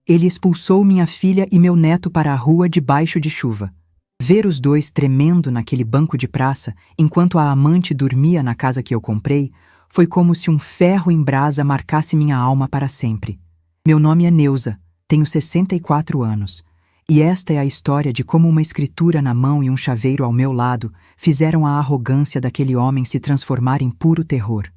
Ele expulsou minha filha e meu neto para a rua debaixo de chuva. Ver os dois tremendo naquele banco de praça, enquanto a amante dormia na casa que eu comprei, foi como se um ferro em brasa marcasse minha alma para sempre. Meu nome é Neuza, tenho 64 anos. E esta é a história de como uma escritura na mão e um chaveiro ao meu lado fizeram a arrogância daquele homem se transformar em puro terror.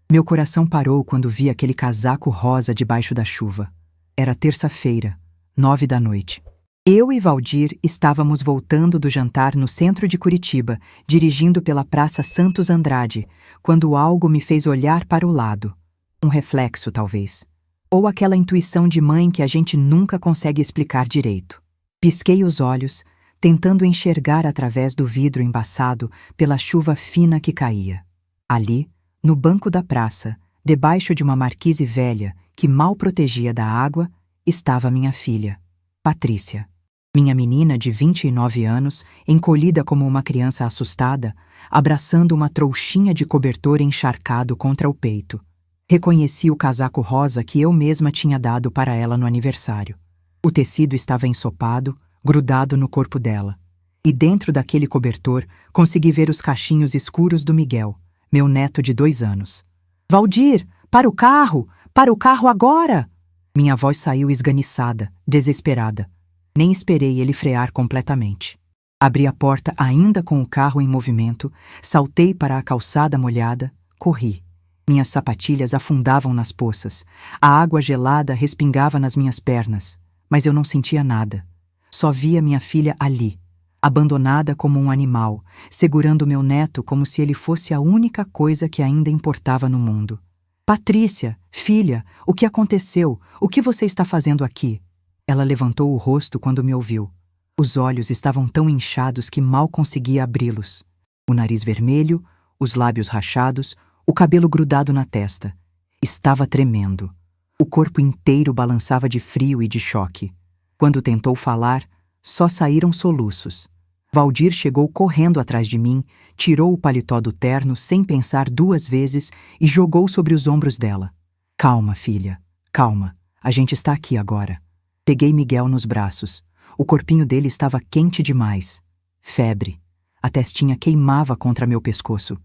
Meu coração parou quando vi aquele casaco rosa debaixo da chuva. Era terça-feira, 9 da noite. Eu e Valdir estávamos voltando do jantar no centro de Curitiba, dirigindo pela Praça Santos Andrade, quando algo me fez olhar para o lado. Um reflexo, talvez. Ou aquela intuição de mãe que a gente nunca consegue explicar direito. Pisquei os olhos, tentando enxergar através do vidro embaçado pela chuva fina que caía. Ali, no banco da praça, debaixo de uma marquise velha que mal protegia da água, estava minha filha, Patrícia. Minha menina de 29 anos, encolhida como uma criança assustada, abraçando uma trouxinha de cobertor encharcado contra o peito. Reconheci o casaco rosa que eu mesma tinha dado para ela no aniversário. O tecido estava ensopado, grudado no corpo dela. E dentro daquele cobertor, consegui ver os cachinhos escuros do Miguel, meu neto de 2 anos. Valdir, para o carro! Para o carro agora! Minha voz saiu esganiçada, desesperada. Nem esperei ele frear completamente. Abri a porta ainda com o carro em movimento, saltei para a calçada molhada, corri. Minhas sapatilhas afundavam nas poças. A água gelada respingava nas minhas pernas, mas eu não sentia nada. Só via minha filha ali, abandonada como um animal, segurando meu neto como se ele fosse a única coisa que ainda importava no mundo. Patrícia, filha, o que aconteceu? O que você está fazendo aqui? Ela levantou o rosto quando me ouviu. Os olhos estavam tão inchados que mal conseguia abri-los. O nariz vermelho, os lábios rachados, o cabelo grudado na testa. Estava tremendo. O corpo inteiro balançava de frio e de choque. Quando tentou falar, só saíram soluços. Valdir chegou correndo atrás de mim, tirou o paletó do terno sem pensar 2 vezes e jogou sobre os ombros dela. Calma, filha, calma. A gente está aqui agora. Peguei Miguel nos braços. O corpinho dele estava quente demais. Febre. A testinha queimava contra meu pescoço.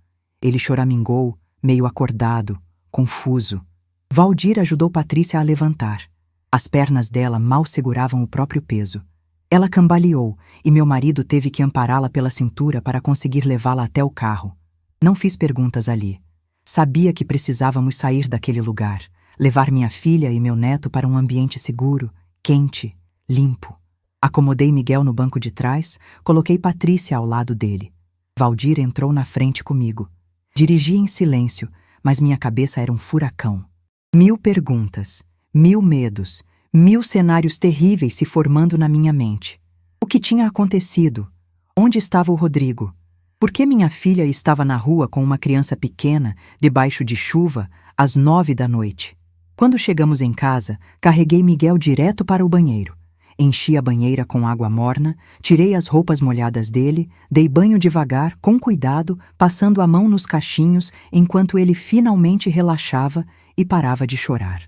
Ele choramingou, meio acordado, confuso. Valdir ajudou Patrícia a levantar. As pernas dela mal seguravam o próprio peso. Ela cambaleou e meu marido teve que ampará-la pela cintura para conseguir levá-la até o carro. Não fiz perguntas ali. Sabia que precisávamos sair daquele lugar, levar minha filha e meu neto para um ambiente seguro, quente, limpo. Acomodei Miguel no banco de trás, coloquei Patrícia ao lado dele. Valdir entrou na frente comigo. Dirigi em silêncio, mas minha cabeça era um furacão. 1000 perguntas, 1000 medos, 1000 cenários terríveis se formando na minha mente. O que tinha acontecido? Onde estava o Rodrigo? Por que minha filha estava na rua com uma criança pequena, debaixo de chuva, às 9 da noite? Quando chegamos em casa, carreguei Miguel direto para o banheiro. Enchi a banheira com água morna, tirei as roupas molhadas dele, dei banho devagar, com cuidado, passando a mão nos cachinhos enquanto ele finalmente relaxava e parava de chorar.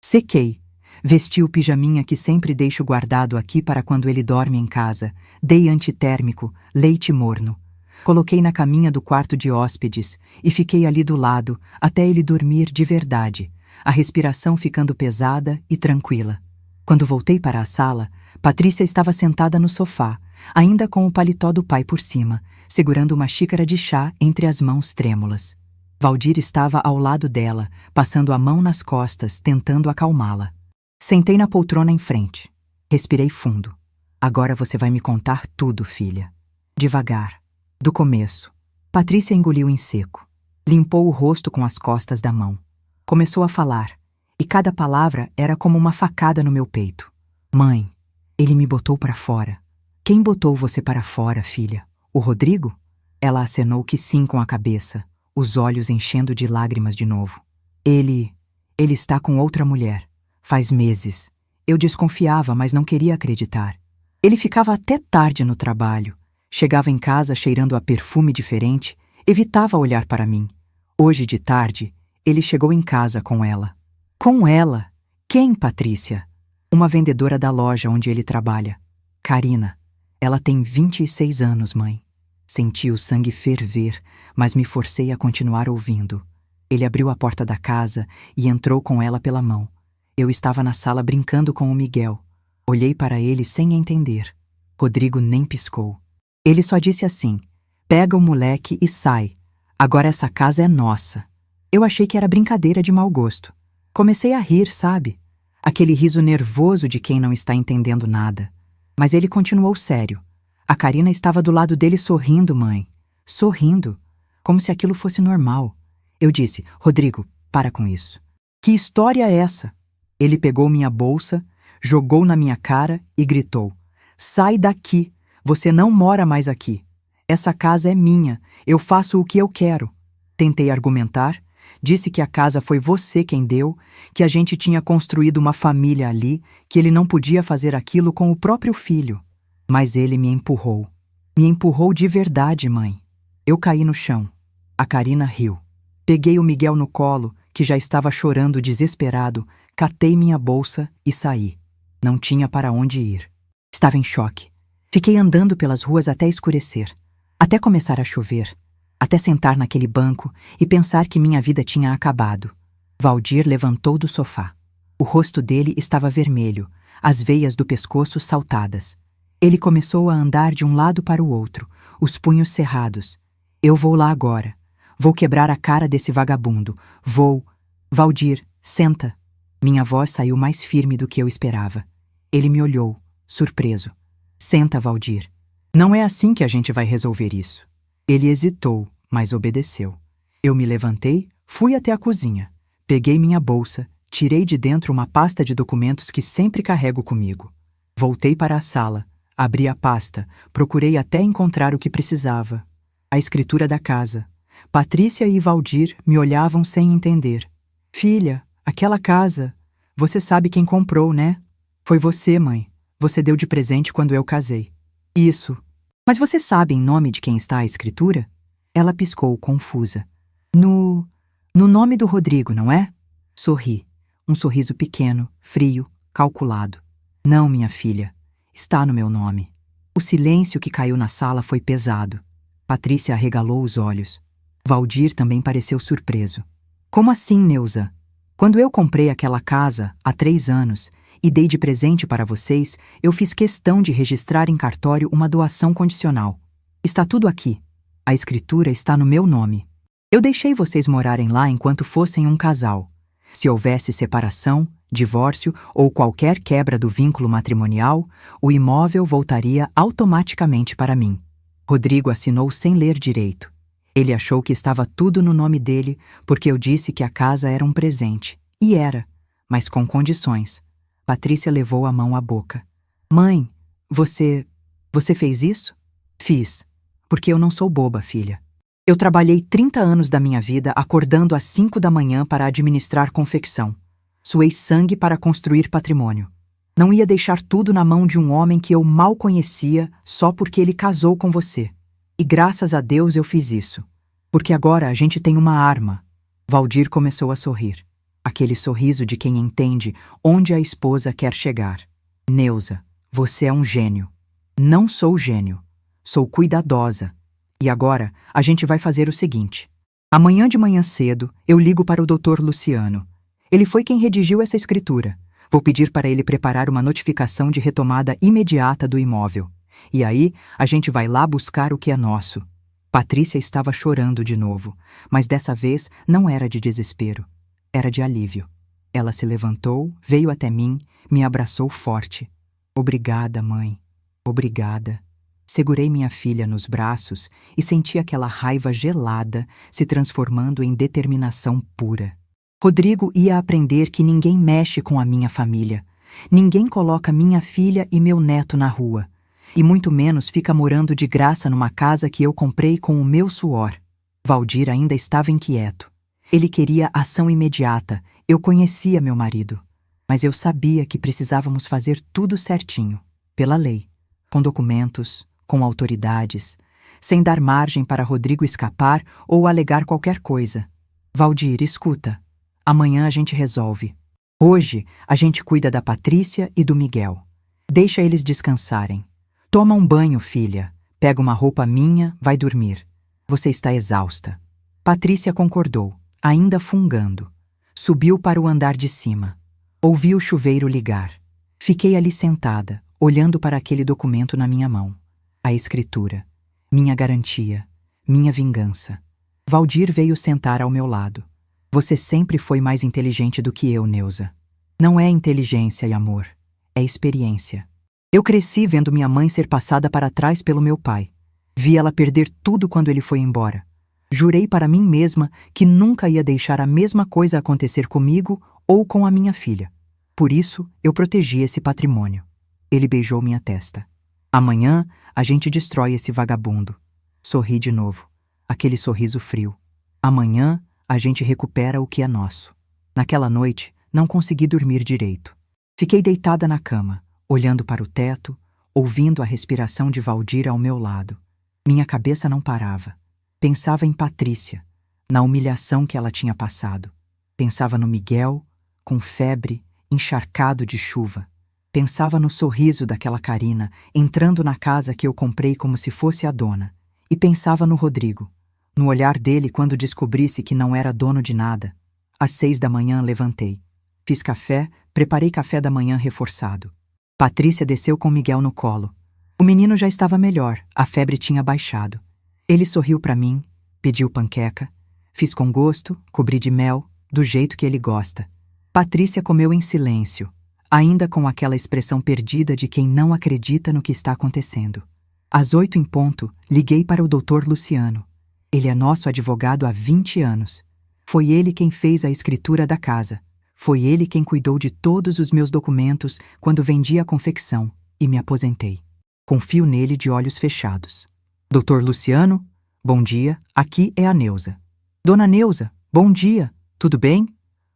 Sequei. Vesti o pijaminha que sempre deixo guardado aqui para quando ele dorme em casa. Dei antitérmico, leite morno. Coloquei na caminha do quarto de hóspedes e fiquei ali do lado até ele dormir de verdade, a respiração ficando pesada e tranquila. Quando voltei para a sala, Patrícia estava sentada no sofá, ainda com o paletó do pai por cima, segurando uma xícara de chá entre as mãos trêmulas. Valdir estava ao lado dela, passando a mão nas costas, tentando acalmá-la. Sentei na poltrona em frente. Respirei fundo. Agora você vai me contar tudo, filha. Devagar. Do começo. Patrícia engoliu em seco. Limpou o rosto com as costas da mão. Começou a falar, e cada palavra era como uma facada no meu peito. Mãe, ele me botou para fora. Quem botou você para fora, filha? O Rodrigo? Ela acenou que sim com a cabeça, os olhos enchendo de lágrimas de novo. Ele está com outra mulher. Faz meses. Eu desconfiava, mas não queria acreditar. Ele ficava até tarde no trabalho. Chegava em casa cheirando a perfume diferente, evitava olhar para mim. Hoje de tarde, ele chegou em casa com ela. Com ela? Quem, Patrícia? Uma vendedora da loja onde ele trabalha. Karina. Ela tem 26 anos, mãe. Senti o sangue ferver, mas me forcei a continuar ouvindo. Ele abriu a porta da casa e entrou com ela pela mão. Eu estava na sala brincando com o Miguel. Olhei para ele sem entender. Rodrigo nem piscou. Ele só disse assim: pega o moleque e sai. Agora essa casa é nossa. Eu achei que era brincadeira de mau gosto. Comecei a rir, sabe? Aquele riso nervoso de quem não está entendendo nada. Mas ele continuou sério. A Karina estava do lado dele sorrindo, mãe. Sorrindo. Como se aquilo fosse normal. Eu disse: Rodrigo, para com isso. Que história é essa? Ele pegou minha bolsa, jogou na minha cara e gritou: sai daqui, você não mora mais aqui. Essa casa é minha, eu faço o que eu quero. Tentei argumentar, disse que a casa foi você quem deu, que a gente tinha construído uma família ali, que ele não podia fazer aquilo com o próprio filho. Mas ele me empurrou. Me empurrou de verdade, mãe. Eu caí no chão. A Karina riu. Peguei o Miguel no colo, que já estava chorando desesperado, catei minha bolsa e saí. Não tinha para onde ir. Estava em choque. Fiquei andando pelas ruas até escurecer, até começar a chover, até sentar naquele banco e pensar que minha vida tinha acabado. Valdir levantou do sofá. O rosto dele estava vermelho, as veias do pescoço saltadas. Ele começou a andar de um lado para o outro, os punhos cerrados. Eu vou lá agora. Vou quebrar a cara desse vagabundo. Vou... Valdir, senta. Minha voz saiu mais firme do que eu esperava. Ele me olhou, surpreso. Senta, Valdir. Não é assim que a gente vai resolver isso. Ele hesitou, mas obedeceu. Eu me levantei, fui até a cozinha. Peguei minha bolsa, tirei de dentro uma pasta de documentos que sempre carrego comigo. Voltei para a sala, abri a pasta, procurei até encontrar o que precisava. A escritura da casa. Patrícia e Valdir me olhavam sem entender. Filha, aquela casa, você sabe quem comprou, né? Foi você, mãe. Você deu de presente quando eu casei. Isso. Mas você sabe em nome de quem está a escritura? Ela piscou, confusa. No nome do Rodrigo, não é? Sorri. Um sorriso pequeno, frio, calculado. Não, minha filha. Está no meu nome. O silêncio que caiu na sala foi pesado. Patrícia arregalou os olhos. Valdir também pareceu surpreso. Como assim, Neuza? Quando eu comprei aquela casa, há 3 anos, e dei de presente para vocês, eu fiz questão de registrar em cartório uma doação condicional. Está tudo aqui. A escritura está no meu nome. Eu deixei vocês morarem lá enquanto fossem um casal. Se houvesse separação, divórcio ou qualquer quebra do vínculo matrimonial, o imóvel voltaria automaticamente para mim. Rodrigo assinou sem ler direito. Ele achou que estava tudo no nome dele porque eu disse que a casa era um presente. E era, mas com condições. Patrícia levou a mão à boca. Mãe, você fez isso? Fiz. Porque eu não sou boba, filha. Eu trabalhei 30 anos da minha vida acordando às 5 da manhã para administrar confecção. Suei sangue para construir patrimônio. Não ia deixar tudo na mão de um homem que eu mal conhecia só porque ele casou com você. E graças a Deus eu fiz isso. Porque agora a gente tem uma arma. Valdir começou a sorrir. Aquele sorriso de quem entende onde a esposa quer chegar. Neuza, você é um gênio. Não sou gênio. Sou cuidadosa. E agora a gente vai fazer o seguinte. Amanhã de manhã cedo eu ligo para o Dr. Luciano. Ele foi quem redigiu essa escritura. Vou pedir para ele preparar uma notificação de retomada imediata do imóvel. E aí a gente vai lá buscar o que é nosso. Patrícia estava chorando de novo, mas dessa vez não era de desespero. Era de alívio. Ela se levantou, veio até mim, me abraçou forte. Obrigada, mãe. Obrigada. Segurei minha filha nos braços e senti aquela raiva gelada se transformando em determinação pura. Rodrigo ia aprender que ninguém mexe com a minha família. Ninguém coloca minha filha e meu neto na rua. E muito menos fica morando de graça numa casa que eu comprei com o meu suor. Valdir ainda estava inquieto. Ele queria ação imediata. Eu conhecia meu marido. Mas eu sabia que precisávamos fazer tudo certinho, pela lei, com documentos, com autoridades, sem dar margem para Rodrigo escapar ou alegar qualquer coisa. Valdir, escuta. Amanhã a gente resolve. Hoje, a gente cuida da Patrícia e do Miguel. Deixa eles descansarem. Toma um banho, filha. Pega uma roupa minha, vai dormir. Você está exausta. Patrícia concordou, ainda fungando. Subiu para o andar de cima. Ouvi o chuveiro ligar. Fiquei ali sentada, olhando para aquele documento na minha mão. A escritura. Minha garantia. Minha vingança. Valdir veio sentar ao meu lado. Você sempre foi mais inteligente do que eu, Neuza. Não é inteligência e amor. É experiência. Eu cresci vendo minha mãe ser passada para trás pelo meu pai. Vi ela perder tudo quando ele foi embora. Jurei para mim mesma que nunca ia deixar a mesma coisa acontecer comigo ou com a minha filha. Por isso, eu protegi esse patrimônio. Ele beijou minha testa. Amanhã, a gente destrói esse vagabundo. Sorri de novo. Aquele sorriso frio. Amanhã, a gente recupera o que é nosso. Naquela noite, não consegui dormir direito. Fiquei deitada na cama, olhando para o teto, ouvindo a respiração de Valdir ao meu lado. Minha cabeça não parava. Pensava em Patrícia, na humilhação que ela tinha passado. Pensava no Miguel, com febre, encharcado de chuva. Pensava no sorriso daquela Carina, entrando na casa que eu comprei como se fosse a dona. E pensava no Rodrigo, no olhar dele quando descobrisse que não era dono de nada. Às 6 da manhã levantei. Fiz café, preparei café da manhã reforçado. Patrícia desceu com Miguel no colo. O menino já estava melhor, a febre tinha baixado. Ele sorriu para mim, pediu panqueca. Fiz com gosto, cobri de mel, do jeito que ele gosta. Patrícia comeu em silêncio, ainda com aquela expressão perdida de quem não acredita no que está acontecendo. Às 8 em ponto, liguei para o Dr. Luciano. Ele é nosso advogado há 20 anos. Foi ele quem fez a escritura da casa. Foi ele quem cuidou de todos os meus documentos quando vendi a confecção e me aposentei. Confio nele de olhos fechados. Dr. Luciano, bom dia, aqui é a Neuza. Dona Neuza, bom dia, tudo bem?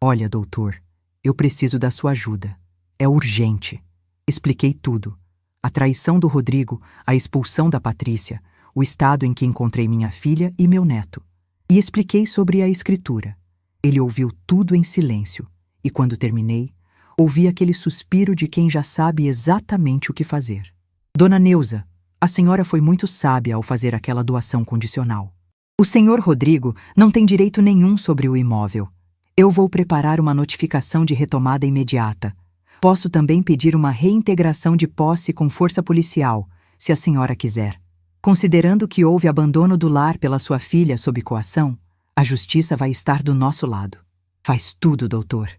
Olha, doutor, eu preciso da sua ajuda. É urgente. Expliquei tudo. A traição do Rodrigo, a expulsão da Patrícia, o estado em que encontrei minha filha e meu neto. E expliquei sobre a escritura. Ele ouviu tudo em silêncio, e quando terminei, ouvi aquele suspiro de quem já sabe exatamente o que fazer. Dona Neuza, a senhora foi muito sábia ao fazer aquela doação condicional. O senhor Rodrigo não tem direito nenhum sobre o imóvel. Eu vou preparar uma notificação de retomada imediata. Posso também pedir uma reintegração de posse com força policial, se a senhora quiser. Considerando que houve abandono do lar pela sua filha sob coação, a justiça vai estar do nosso lado. Faz tudo, doutor.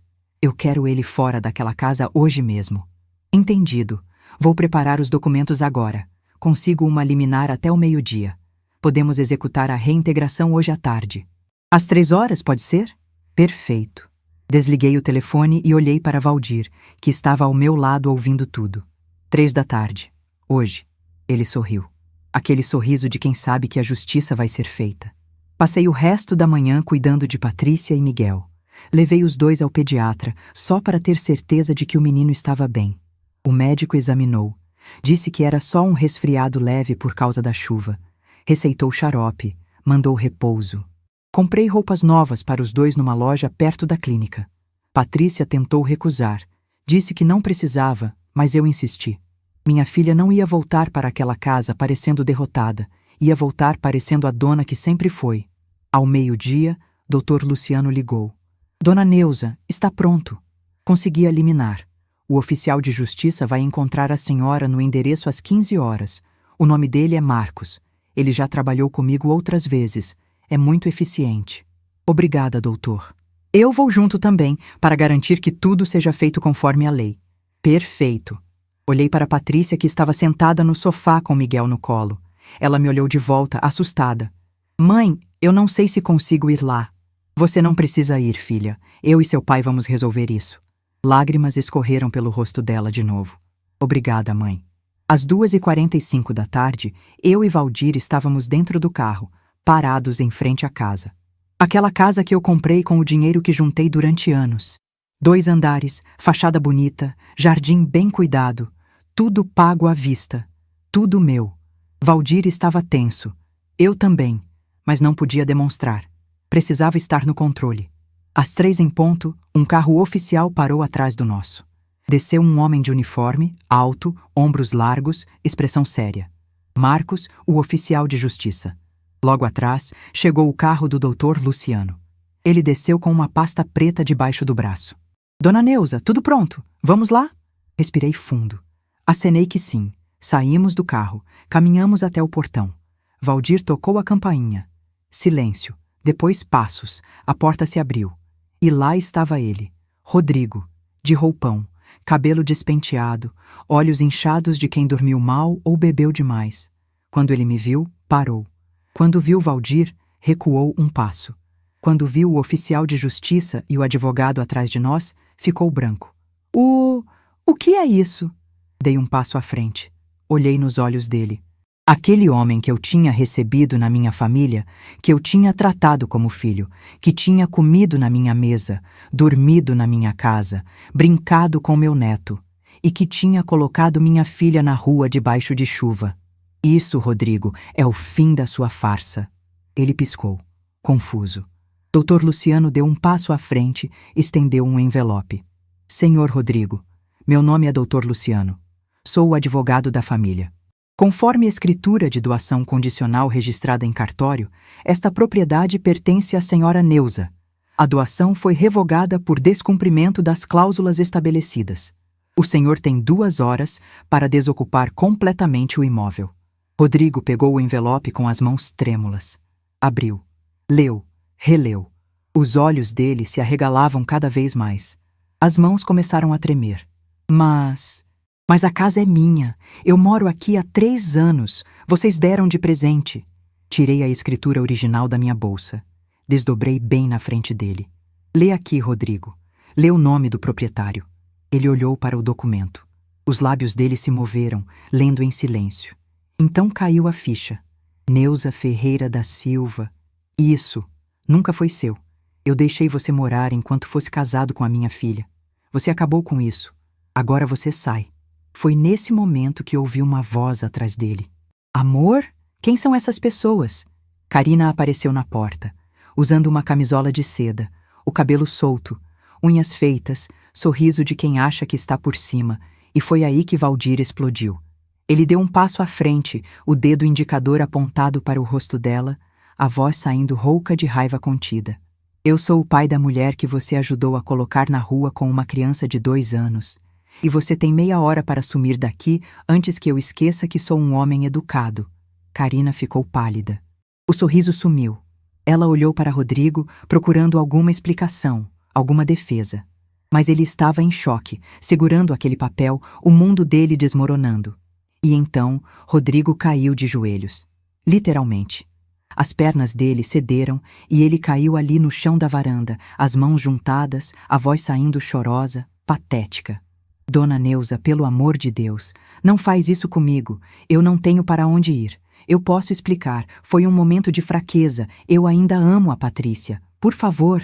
Eu quero ele fora daquela casa hoje mesmo. Entendido. Vou preparar os documentos agora. Consigo uma liminar até o meio-dia. Podemos executar a reintegração hoje à tarde. Às 3 horas, pode ser? Perfeito. Desliguei o telefone e olhei para Valdir, que estava ao meu lado ouvindo tudo. 3 da tarde. Hoje. Ele sorriu. Aquele sorriso de quem sabe que a justiça vai ser feita. Passei o resto da manhã cuidando de Patrícia e Miguel. Levei os dois ao pediatra, só para ter certeza de que o menino estava bem. O médico examinou. Disse que era só um resfriado leve por causa da chuva. Receitou xarope, mandou repouso. Comprei roupas novas para os dois numa loja perto da clínica. Patrícia tentou recusar. Disse que não precisava, mas eu insisti. Minha filha não ia voltar para aquela casa parecendo derrotada. Ia voltar parecendo a dona que sempre foi. Ao meio-dia, Dr. Luciano ligou. Dona Neuza, está pronto. Consegui eliminar. O oficial de justiça vai encontrar a senhora no endereço às 15 horas. O nome dele é Marcos. Ele já trabalhou comigo outras vezes. É muito eficiente. Obrigada, doutor. Eu vou junto também, para garantir que tudo seja feito conforme a lei. Perfeito. Olhei para Patrícia, que estava sentada no sofá com Miguel no colo. Ela me olhou de volta, assustada. Mãe, eu não sei se consigo ir lá. Você não precisa ir, filha. Eu e seu pai vamos resolver isso. Lágrimas escorreram pelo rosto dela de novo. Obrigada, mãe. Às 2h45 da tarde, eu e Valdir estávamos dentro do carro, parados em frente à casa. Aquela casa que eu comprei com o dinheiro que juntei durante anos. 2 andares, fachada bonita, jardim bem cuidado, tudo pago à vista, tudo meu. Valdir estava tenso. Eu também, mas não podia demonstrar. Precisava estar no controle. Às 3 em ponto, um carro oficial parou atrás do nosso. Desceu um homem de uniforme, alto, ombros largos, expressão séria. Marcos, o oficial de justiça. Logo atrás, chegou o carro do Dr. Luciano. Ele desceu com uma pasta preta debaixo do braço. Dona Neuza, tudo pronto? Vamos lá? Respirei fundo. Acenei que sim. Saímos do carro. Caminhamos até o portão. Valdir tocou a campainha. Silêncio. Depois passos. A porta se abriu. E lá estava ele, Rodrigo, de roupão, cabelo despenteado, olhos inchados de quem dormiu mal ou bebeu demais. Quando ele me viu, parou. Quando viu Valdir, recuou um passo. Quando viu o oficial de justiça e o advogado atrás de nós, ficou branco. O que é isso? Dei um passo à frente. Olhei nos olhos dele. Aquele homem que eu tinha recebido na minha família, que eu tinha tratado como filho, que tinha comido na minha mesa, dormido na minha casa, brincado com meu neto, e que tinha colocado minha filha na rua debaixo de chuva. Isso, Rodrigo, é o fim da sua farsa. Ele piscou, confuso. Dr. Luciano deu um passo à frente, estendeu um envelope. Senhor Rodrigo, meu nome é Dr. Luciano. Sou o advogado da família. Conforme a escritura de doação condicional registrada em cartório, esta propriedade pertence à senhora Neuza. A doação foi revogada por descumprimento das cláusulas estabelecidas. O senhor tem 2 horas para desocupar completamente o imóvel. Rodrigo pegou o envelope com as mãos trêmulas. Abriu. Leu. Releu. Os olhos dele se arregalavam cada vez mais. As mãos começaram a tremer. Mas a casa é minha. Eu moro aqui há 3 anos. Vocês deram de presente. Tirei a escritura original da minha bolsa. Desdobrei bem na frente dele. Lê aqui, Rodrigo. Lê o nome do proprietário. Ele olhou para o documento. Os lábios dele se moveram, lendo em silêncio. Então caiu a ficha. Neuza Ferreira da Silva. Isso. Nunca foi seu. Eu deixei você morar enquanto fosse casado com a minha filha. Você acabou com isso. Agora você sai. Foi nesse momento que ouvi uma voz atrás dele. Amor? Quem são essas pessoas? Karina apareceu na porta, usando uma camisola de seda, o cabelo solto, unhas feitas, sorriso de quem acha que está por cima, e foi aí que Valdir explodiu. Ele deu um passo à frente, o dedo indicador apontado para o rosto dela, a voz saindo rouca de raiva contida. Eu sou o pai da mulher que você ajudou a colocar na rua com uma criança de 2 anos. E você tem meia hora para sumir daqui antes que eu esqueça que sou um homem educado. Karina ficou pálida. O sorriso sumiu. Ela olhou para Rodrigo, procurando alguma explicação, alguma defesa. Mas ele estava em choque, segurando aquele papel, o mundo dele desmoronando. E então, Rodrigo caiu de joelhos. Literalmente. As pernas dele cederam e ele caiu ali no chão da varanda, as mãos juntadas, a voz saindo chorosa, patética. Dona Neuza, pelo amor de Deus, não faz isso comigo. Eu não tenho para onde ir. Eu posso explicar. Foi um momento de fraqueza. Eu ainda amo a Patrícia. Por favor.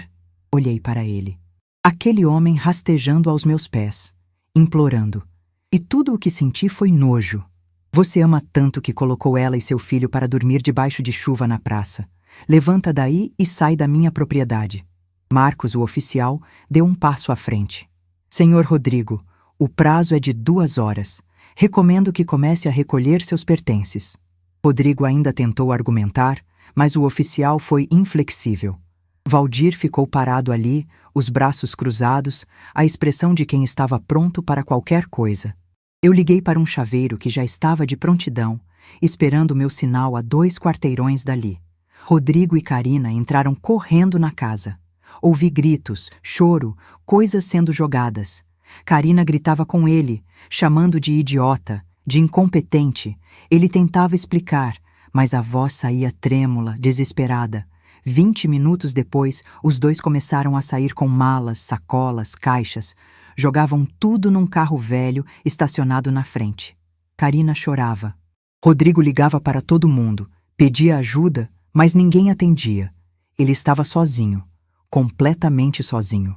Olhei para ele. Aquele homem rastejando aos meus pés, implorando. E tudo o que senti foi nojo. Você ama tanto que colocou ela e seu filho para dormir debaixo de chuva na praça. Levanta daí e sai da minha propriedade. Marcos, o oficial, deu um passo à frente. Senhor Rodrigo, o prazo é de 2 horas. Recomendo que comece a recolher seus pertences. Rodrigo ainda tentou argumentar, mas o oficial foi inflexível. Valdir ficou parado ali, os braços cruzados, a expressão de quem estava pronto para qualquer coisa. Eu liguei para um chaveiro que já estava de prontidão, esperando meu sinal a 2 quarteirões dali. Rodrigo e Karina entraram correndo na casa. Ouvi gritos, choro, coisas sendo jogadas. Karina gritava com ele, chamando de idiota, de incompetente. Ele tentava explicar, mas a voz saía trêmula, desesperada. 20 minutos depois, os 2 começaram a sair com malas, sacolas, caixas. Jogavam tudo num carro velho estacionado na frente. Karina chorava. Rodrigo ligava para todo mundo, pedia ajuda, mas ninguém atendia. Ele estava sozinho, completamente sozinho.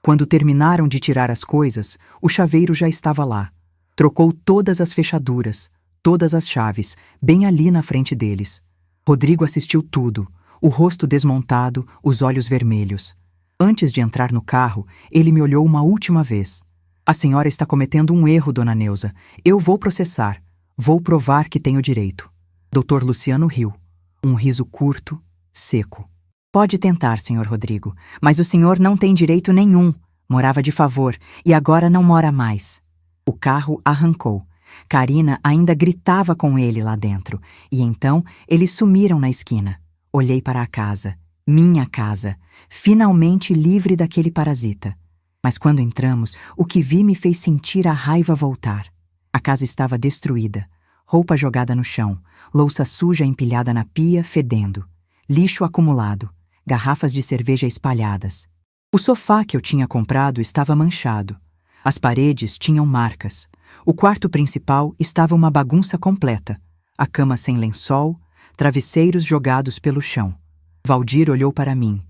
Quando terminaram de tirar as coisas, o chaveiro já estava lá. Trocou todas as fechaduras, todas as chaves, bem ali na frente deles. Rodrigo assistiu tudo, o rosto desmontado, os olhos vermelhos. Antes de entrar no carro, ele me olhou uma última vez. A senhora está cometendo um erro, dona Neuza. Eu vou processar. Vou provar que tenho direito. Dr. Luciano riu. Um riso curto, seco. Pode tentar, senhor Rodrigo, mas o senhor não tem direito nenhum. Morava de favor e agora não mora mais. O carro arrancou. Karina ainda gritava com ele lá dentro, e então eles sumiram na esquina. Olhei para a casa, minha casa, finalmente livre daquele parasita. Mas quando entramos, o que vi me fez sentir a raiva voltar. A casa estava destruída, roupa jogada no chão, louça suja empilhada na pia, fedendo, lixo acumulado, garrafas de cerveja espalhadas. O sofá que eu tinha comprado estava manchado. As paredes tinham marcas. O quarto principal estava uma bagunça completa. A cama sem lençol, travesseiros jogados pelo chão. Valdir olhou para mim.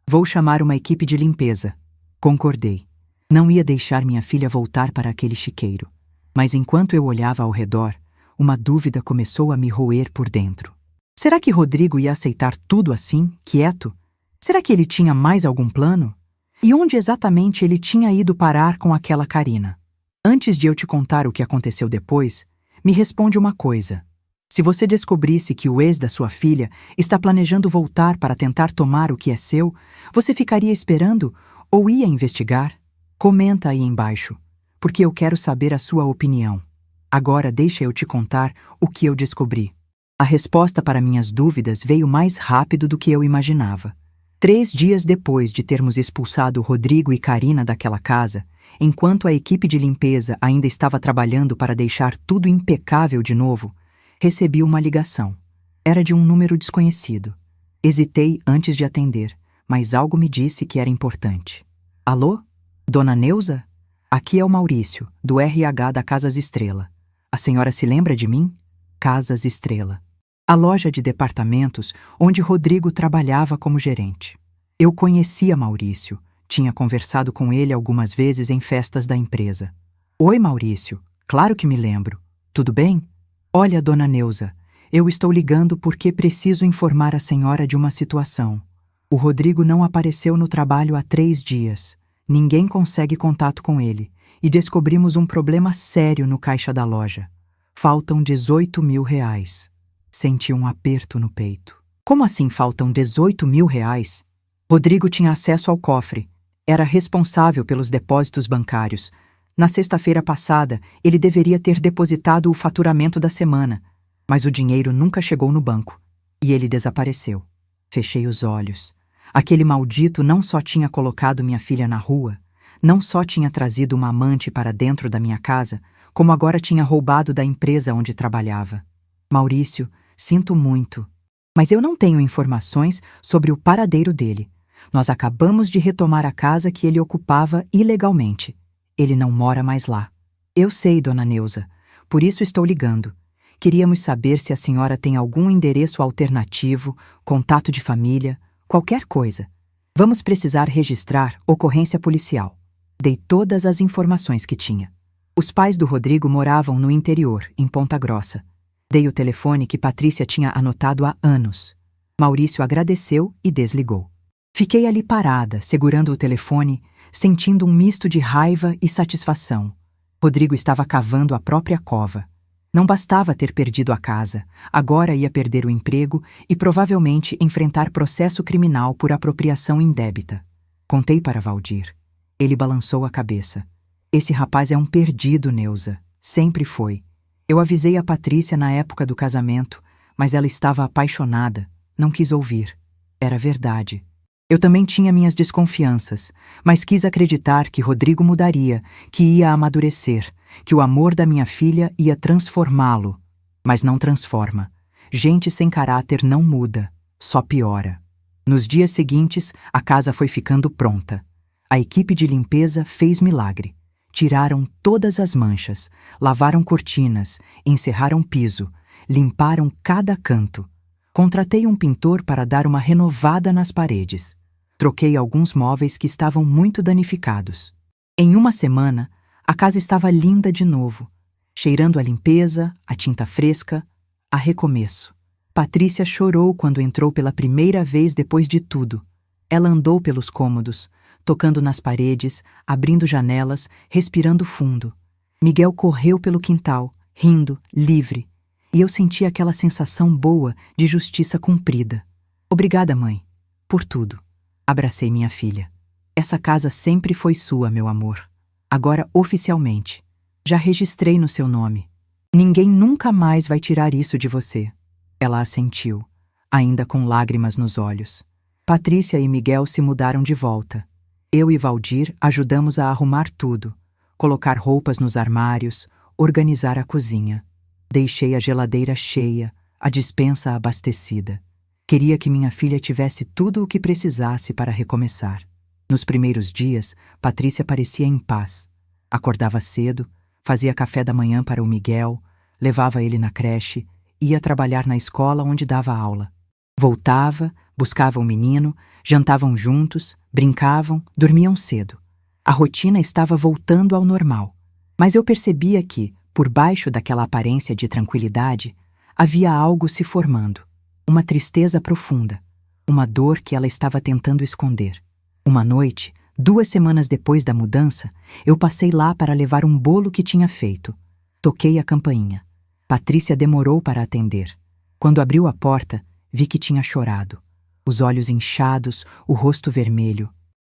Vou chamar uma equipe de limpeza. Concordei. Não ia deixar minha filha voltar para aquele chiqueiro. Mas enquanto eu olhava ao redor, uma dúvida começou a me roer por dentro. Será que Rodrigo ia aceitar tudo assim, quieto? Será que ele tinha mais algum plano? E onde exatamente ele tinha ido parar com aquela Karina? Antes de eu te contar o que aconteceu depois, me responde uma coisa. Se você descobrisse que o ex da sua filha está planejando voltar para tentar tomar o que é seu, você ficaria esperando ou ia investigar? Comenta aí embaixo, porque eu quero saber a sua opinião. Agora deixa eu te contar o que eu descobri. A resposta para minhas dúvidas veio mais rápido do que eu imaginava. 3 dias depois de termos expulsado Rodrigo e Karina daquela casa, enquanto a equipe de limpeza ainda estava trabalhando para deixar tudo impecável de novo, recebi uma ligação. Era de um número desconhecido. Hesitei antes de atender, mas algo me disse que era importante. Alô? Dona Neuza? Aqui é o Maurício, do RH da Casas Estrela. A senhora se lembra de mim? Casas Estrela. A loja de departamentos onde Rodrigo trabalhava como gerente. Eu conhecia Maurício, tinha conversado com ele algumas vezes em festas da empresa. Oi, Maurício, claro que me lembro. Tudo bem? Olha, dona Neuza, eu estou ligando porque preciso informar a senhora de uma situação. O Rodrigo não apareceu no trabalho há 3 dias. Ninguém consegue contato com ele e descobrimos um problema sério no caixa da loja. Faltam R$18.000. Senti um aperto no peito. Como assim faltam R$18.000? Rodrigo tinha acesso ao cofre. Era responsável pelos depósitos bancários. Na sexta-feira passada, ele deveria ter depositado o faturamento da semana, mas o dinheiro nunca chegou no banco e ele desapareceu. Fechei os olhos. Aquele maldito não só tinha colocado minha filha na rua, não só tinha trazido uma amante para dentro da minha casa, como agora tinha roubado da empresa onde trabalhava. Maurício, sinto muito, mas eu não tenho informações sobre o paradeiro dele. Nós acabamos de retomar a casa que ele ocupava ilegalmente. Ele não mora mais lá. Eu sei, dona Neuza, por isso estou ligando. Queríamos saber se a senhora tem algum endereço alternativo, contato de família, qualquer coisa. Vamos precisar registrar ocorrência policial. Dei todas as informações que tinha. Os pais do Rodrigo moravam no interior, em Ponta Grossa. Dei o telefone que Patrícia tinha anotado há anos. Maurício agradeceu e desligou. Fiquei ali parada, segurando o telefone, sentindo um misto de raiva e satisfação. Rodrigo estava cavando a própria cova. Não bastava ter perdido a casa, agora ia perder o emprego e provavelmente enfrentar processo criminal por apropriação indébita. Contei para Valdir. Ele balançou a cabeça. Esse rapaz é um perdido, Neuza. Sempre foi. Eu avisei a Patrícia na época do casamento, mas ela estava apaixonada, não quis ouvir. Era verdade. Eu também tinha minhas desconfianças, mas quis acreditar que Rodrigo mudaria, que ia amadurecer, que o amor da minha filha ia transformá-lo. Mas não transforma. Gente sem caráter não muda, só piora. Nos dias seguintes, a casa foi ficando pronta. A equipe de limpeza fez milagre. Tiraram todas as manchas, lavaram cortinas, encerraram piso, limparam cada canto. Contratei um pintor para dar uma renovada nas paredes. Troquei alguns móveis que estavam muito danificados. Em uma semana, a casa estava linda de novo, cheirando a limpeza, a tinta fresca, a recomeço. Patrícia chorou quando entrou pela primeira vez depois de tudo. Ela andou pelos cômodos, tocando nas paredes, abrindo janelas, respirando fundo. Miguel correu pelo quintal, rindo, livre, e eu senti aquela sensação boa de justiça cumprida. Obrigada, mãe, por tudo. Abracei minha filha. Essa casa sempre foi sua, meu amor. Agora, oficialmente, já registrei no seu nome. Ninguém nunca mais vai tirar isso de você. Ela assentiu, ainda com lágrimas nos olhos. Patrícia e Miguel se mudaram de volta. Eu e Valdir ajudamos a arrumar tudo, colocar roupas nos armários, organizar a cozinha. Deixei a geladeira cheia, a despensa abastecida. Queria que minha filha tivesse tudo o que precisasse para recomeçar. Nos primeiros dias, Patrícia parecia em paz. Acordava cedo, fazia café da manhã para o Miguel, levava ele na creche, ia trabalhar na escola onde dava aula. Voltava, buscava o menino, jantavam juntos, brincavam, dormiam cedo. A rotina estava voltando ao normal. Mas eu percebia que, por baixo daquela aparência de tranquilidade, havia algo se formando. Uma tristeza profunda, uma dor que ela estava tentando esconder. Uma noite, 2 semanas depois da mudança, eu passei lá para levar um bolo que tinha feito. Toquei a campainha. Patrícia demorou para atender. Quando abriu a porta, vi que tinha chorado. Os olhos inchados, o rosto vermelho.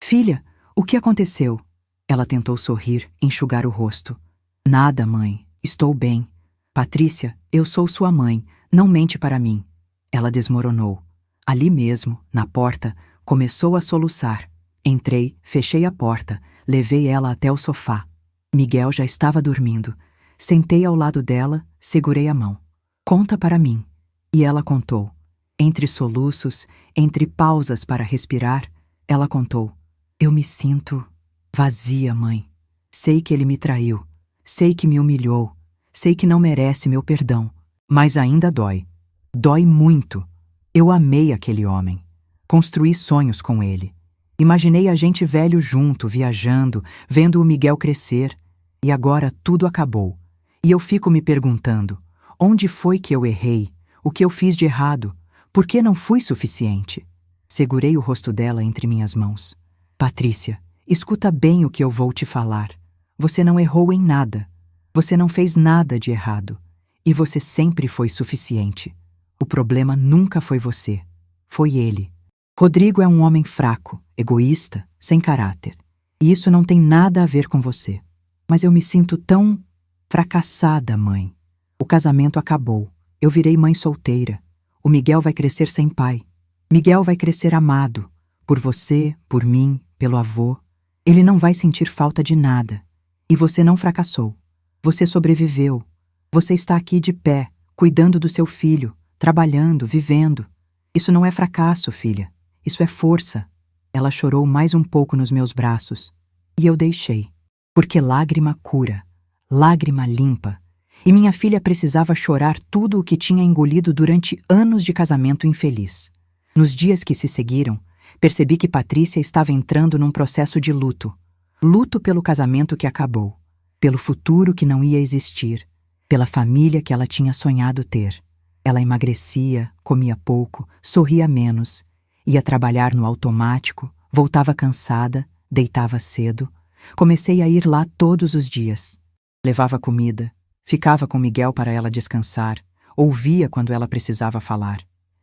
Filha, o que aconteceu? Ela tentou sorrir, enxugar o rosto. Nada, mãe. Estou bem. Patrícia, eu sou sua mãe. Não mente para mim. Ela desmoronou. Ali mesmo, na porta, começou a soluçar. Entrei, fechei a porta, levei ela até o sofá. Miguel já estava dormindo. Sentei ao lado dela, segurei a mão. Conta para mim. E ela contou. Entre soluços, entre pausas para respirar, ela contou. Eu me sinto vazia, mãe. Sei que ele me traiu. Sei que me humilhou. Sei que não merece meu perdão. Mas ainda dói. Dói muito. Eu amei aquele homem. Construí sonhos com ele. Imaginei a gente velho junto, viajando, vendo o Miguel crescer. E agora tudo acabou. E eu fico me perguntando, onde foi que eu errei? O que eu fiz de errado? Por que não fui suficiente? Segurei o rosto dela entre minhas mãos. Patrícia, escuta bem o que eu vou te falar. Você não errou em nada. Você não fez nada de errado. E você sempre foi suficiente. O problema nunca foi você. Foi ele. Rodrigo é um homem fraco, egoísta, sem caráter. E isso não tem nada a ver com você. Mas eu me sinto tão fracassada, mãe. O casamento acabou. Eu virei mãe solteira. O Miguel vai crescer sem pai. Miguel vai crescer amado. Por você, por mim, pelo avô. Ele não vai sentir falta de nada. E você não fracassou. Você sobreviveu. Você está aqui de pé, cuidando do seu filho, trabalhando, vivendo. Isso não é fracasso, filha. Isso é força. Ela chorou mais um pouco nos meus braços. E eu deixei. Porque lágrima cura. Lágrima limpa. E minha filha precisava chorar tudo o que tinha engolido durante anos de casamento infeliz. Nos dias que se seguiram, percebi que Patrícia estava entrando num processo de luto. Luto pelo casamento que acabou. Pelo futuro que não ia existir. Pela família que ela tinha sonhado ter. Ela emagrecia, comia pouco, sorria menos. Ia trabalhar no automático, voltava cansada, deitava cedo. Comecei a ir lá todos os dias. Levava comida, ficava com Miguel para ela descansar, ouvia quando ela precisava falar.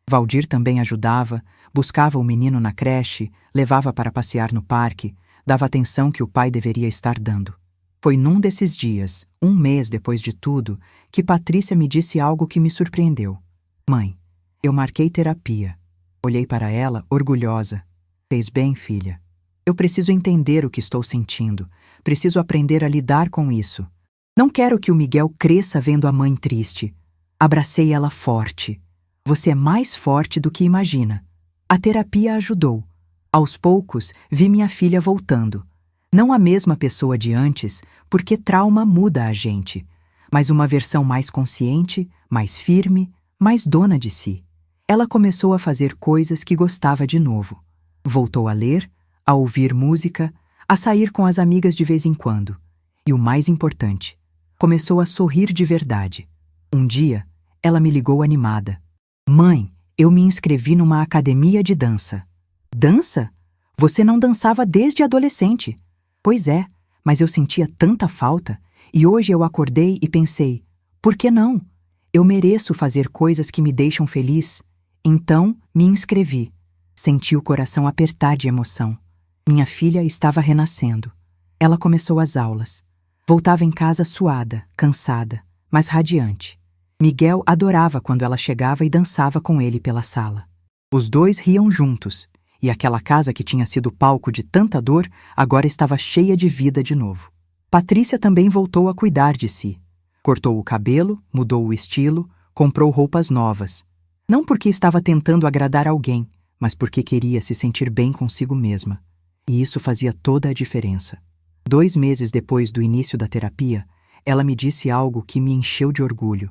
Valdir também ajudava, buscava o menino na creche, levava para passear no parque, dava atenção que o pai deveria estar dando. Foi num desses dias, 1 mês depois de tudo, que Patrícia me disse algo que me surpreendeu. Mãe, eu marquei terapia. Olhei para ela, orgulhosa. Fez bem, filha. Eu preciso entender o que estou sentindo. Preciso aprender a lidar com isso. Não quero que o Miguel cresça vendo a mãe triste. Abracei ela forte. Você é mais forte do que imagina. A terapia ajudou. Aos poucos, vi minha filha voltando. Não a mesma pessoa de antes, porque trauma muda a gente, mas uma versão mais consciente, mais firme, mais dona de si. Ela começou a fazer coisas que gostava de novo. Voltou a ler, a ouvir música, a sair com as amigas de vez em quando. E o mais importante, começou a sorrir de verdade. Um dia, ela me ligou animada. Mãe, eu me inscrevi numa academia de dança. Dança? Você não dançava desde adolescente. Pois é, mas eu sentia tanta falta, e hoje eu acordei e pensei, por que não? Eu mereço fazer coisas que me deixam feliz. Então, me inscrevi. Senti o coração apertar de emoção. Minha filha estava renascendo. Ela começou as aulas. Voltava em casa suada, cansada, mas radiante. Miguel adorava quando ela chegava e dançava com ele pela sala. Os dois riam juntos, e aquela casa que tinha sido palco de tanta dor agora estava cheia de vida de novo. Patrícia também voltou a cuidar de si. Cortou o cabelo, mudou o estilo, comprou roupas novas. Não porque estava tentando agradar alguém, mas porque queria se sentir bem consigo mesma. E isso fazia toda a diferença. 2 meses depois do início da terapia, ela me disse algo que me encheu de orgulho.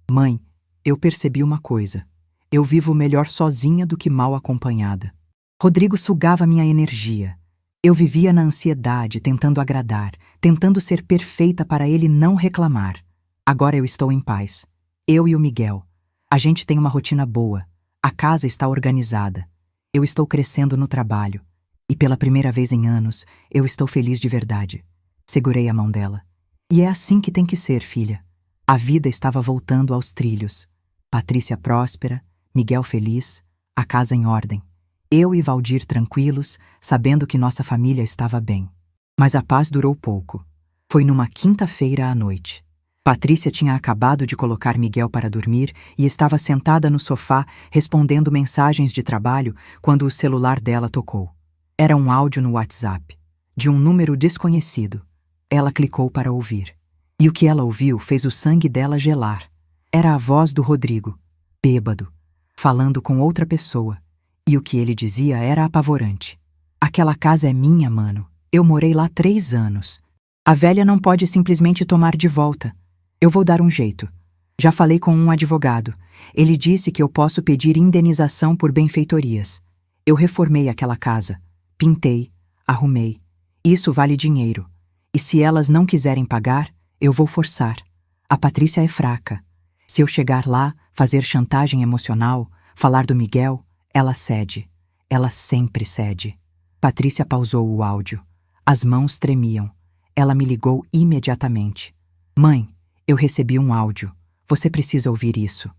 Mãe, eu percebi uma coisa. Eu vivo melhor sozinha do que mal acompanhada. Rodrigo sugava minha energia. Eu vivia na ansiedade, tentando agradar, tentando ser perfeita para ele não reclamar. Agora eu estou em paz. Eu e o Miguel. A gente tem uma rotina boa. A casa está organizada. Eu estou crescendo no trabalho. E pela primeira vez em anos, eu estou feliz de verdade. Segurei a mão dela. E é assim que tem que ser, filha. A vida estava voltando aos trilhos. Patrícia próspera, Miguel feliz, a casa em ordem. Eu e Valdir tranquilos, sabendo que nossa família estava bem. Mas a paz durou pouco. Foi numa quinta-feira à noite. Patrícia tinha acabado de colocar Miguel para dormir e estava sentada no sofá respondendo mensagens de trabalho quando o celular dela tocou. Era um áudio no WhatsApp, de um número desconhecido. Ela clicou para ouvir. E o que ela ouviu fez o sangue dela gelar. Era a voz do Rodrigo, bêbado, falando com outra pessoa. E o que ele dizia era apavorante. Aquela casa é minha, mano. Eu morei lá 3 anos. A velha não pode simplesmente tomar de volta. Eu vou dar um jeito. Já falei com um advogado. Ele disse que eu posso pedir indenização por benfeitorias. Eu reformei aquela casa. Pintei, arrumei. Isso vale dinheiro. E se elas não quiserem pagar, eu vou forçar. A Patrícia é fraca. Se eu chegar lá, fazer chantagem emocional, falar do Miguel, ela cede. Ela sempre cede. Patrícia pausou o áudio. As mãos tremiam. Ela me ligou imediatamente. Mãe, eu recebi um áudio. Você precisa ouvir isso.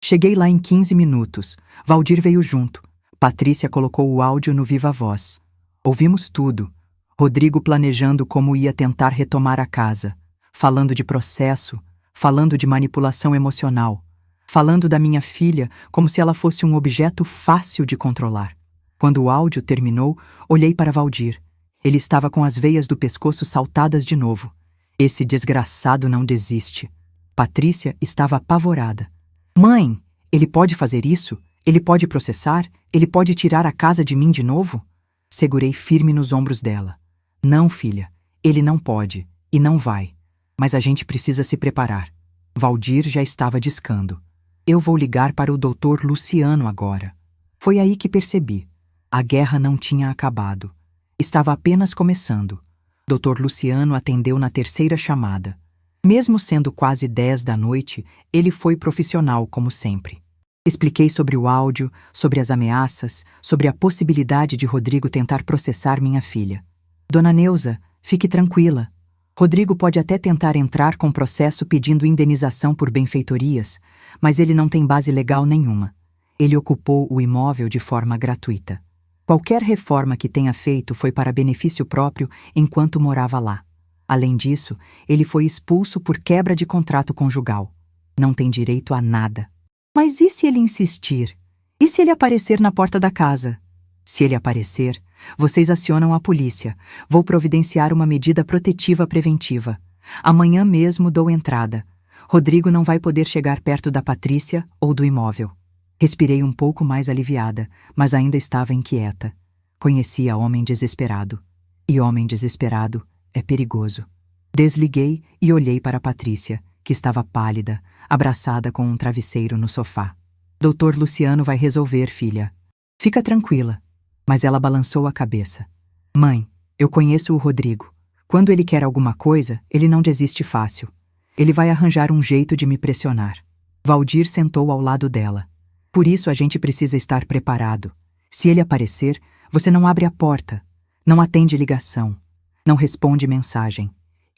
Cheguei lá em 15 minutos. Valdir veio junto. Patrícia colocou o áudio no viva voz. Ouvimos tudo. Rodrigo planejando como ia tentar retomar a casa. Falando de processo, falando de manipulação emocional, falando da minha filha como se ela fosse um objeto fácil de controlar. Quando o áudio terminou, olhei para Valdir. Ele estava com as veias do pescoço saltadas de novo. Esse desgraçado não desiste. Patrícia estava apavorada. Mãe, ele pode fazer isso? Ele pode processar? Ele pode tirar a casa de mim de novo? Segurei firme nos ombros dela. Não, filha, ele não pode e não vai. Mas a gente precisa se preparar. Valdir já estava discando. Eu vou ligar para o Dr. Luciano agora. Foi aí que percebi. A guerra não tinha acabado. Estava apenas começando. Dr. Luciano atendeu na 3ª chamada. Mesmo sendo quase 10 da noite, ele foi profissional como sempre. Expliquei sobre o áudio, sobre as ameaças, sobre a possibilidade de Rodrigo tentar processar minha filha. Dona Neuza, fique tranquila. Rodrigo pode até tentar entrar com processo pedindo indenização por benfeitorias, mas ele não tem base legal nenhuma. Ele ocupou o imóvel de forma gratuita. Qualquer reforma que tenha feito foi para benefício próprio enquanto morava lá. Além disso, ele foi expulso por quebra de contrato conjugal. Não tem direito a nada. Mas e se ele insistir? E se ele aparecer na porta da casa? Se ele aparecer, vocês acionam a polícia. Vou providenciar uma medida protetiva preventiva. Amanhã mesmo dou entrada. Rodrigo não vai poder chegar perto da Patrícia ou do imóvel. Respirei um pouco mais aliviada, mas ainda estava inquieta. Conhecia homem desesperado. E homem desesperado é perigoso. Desliguei e olhei para Patrícia, que estava pálida, abraçada com um travesseiro no sofá. Dr. Luciano vai resolver, filha. Fica tranquila. Mas ela balançou a cabeça. Mãe, eu conheço o Rodrigo. Quando ele quer alguma coisa, ele não desiste fácil. Ele vai arranjar um jeito de me pressionar. Valdir sentou ao lado dela. Por isso a gente precisa estar preparado. Se ele aparecer, Você não abre a porta, não atende ligação, não responde mensagem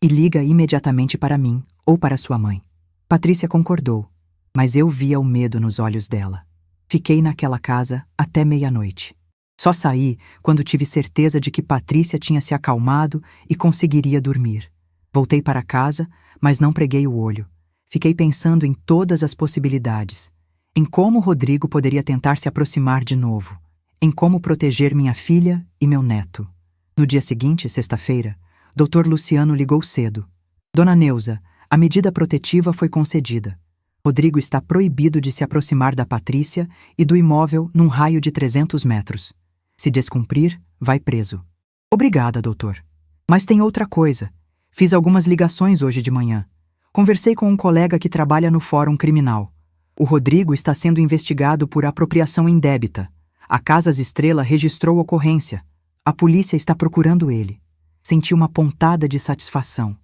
e liga imediatamente para mim ou para sua mãe. Patrícia concordou, mas eu via o medo nos olhos dela. Fiquei naquela casa até meia-noite. Só saí quando tive certeza de que Patrícia tinha se acalmado e conseguiria dormir. Voltei para casa, mas não preguei o olho. Fiquei pensando em todas as possibilidades, em como Rodrigo poderia tentar se aproximar de novo, em como proteger minha filha e meu neto. No dia seguinte, sexta-feira, Dr. Luciano ligou cedo. Dona Neuza, a medida protetiva foi concedida. Rodrigo está proibido de se aproximar da Patrícia e do imóvel num raio de 300 metros. Se descumprir, vai preso. Obrigada, doutor. Mas tem outra coisa. Fiz algumas ligações hoje de manhã. Conversei com um colega que trabalha no Fórum Criminal. O Rodrigo está sendo investigado por apropriação indébita. A Casas Estrela registrou ocorrência. A polícia está procurando ele. Senti uma pontada de satisfação.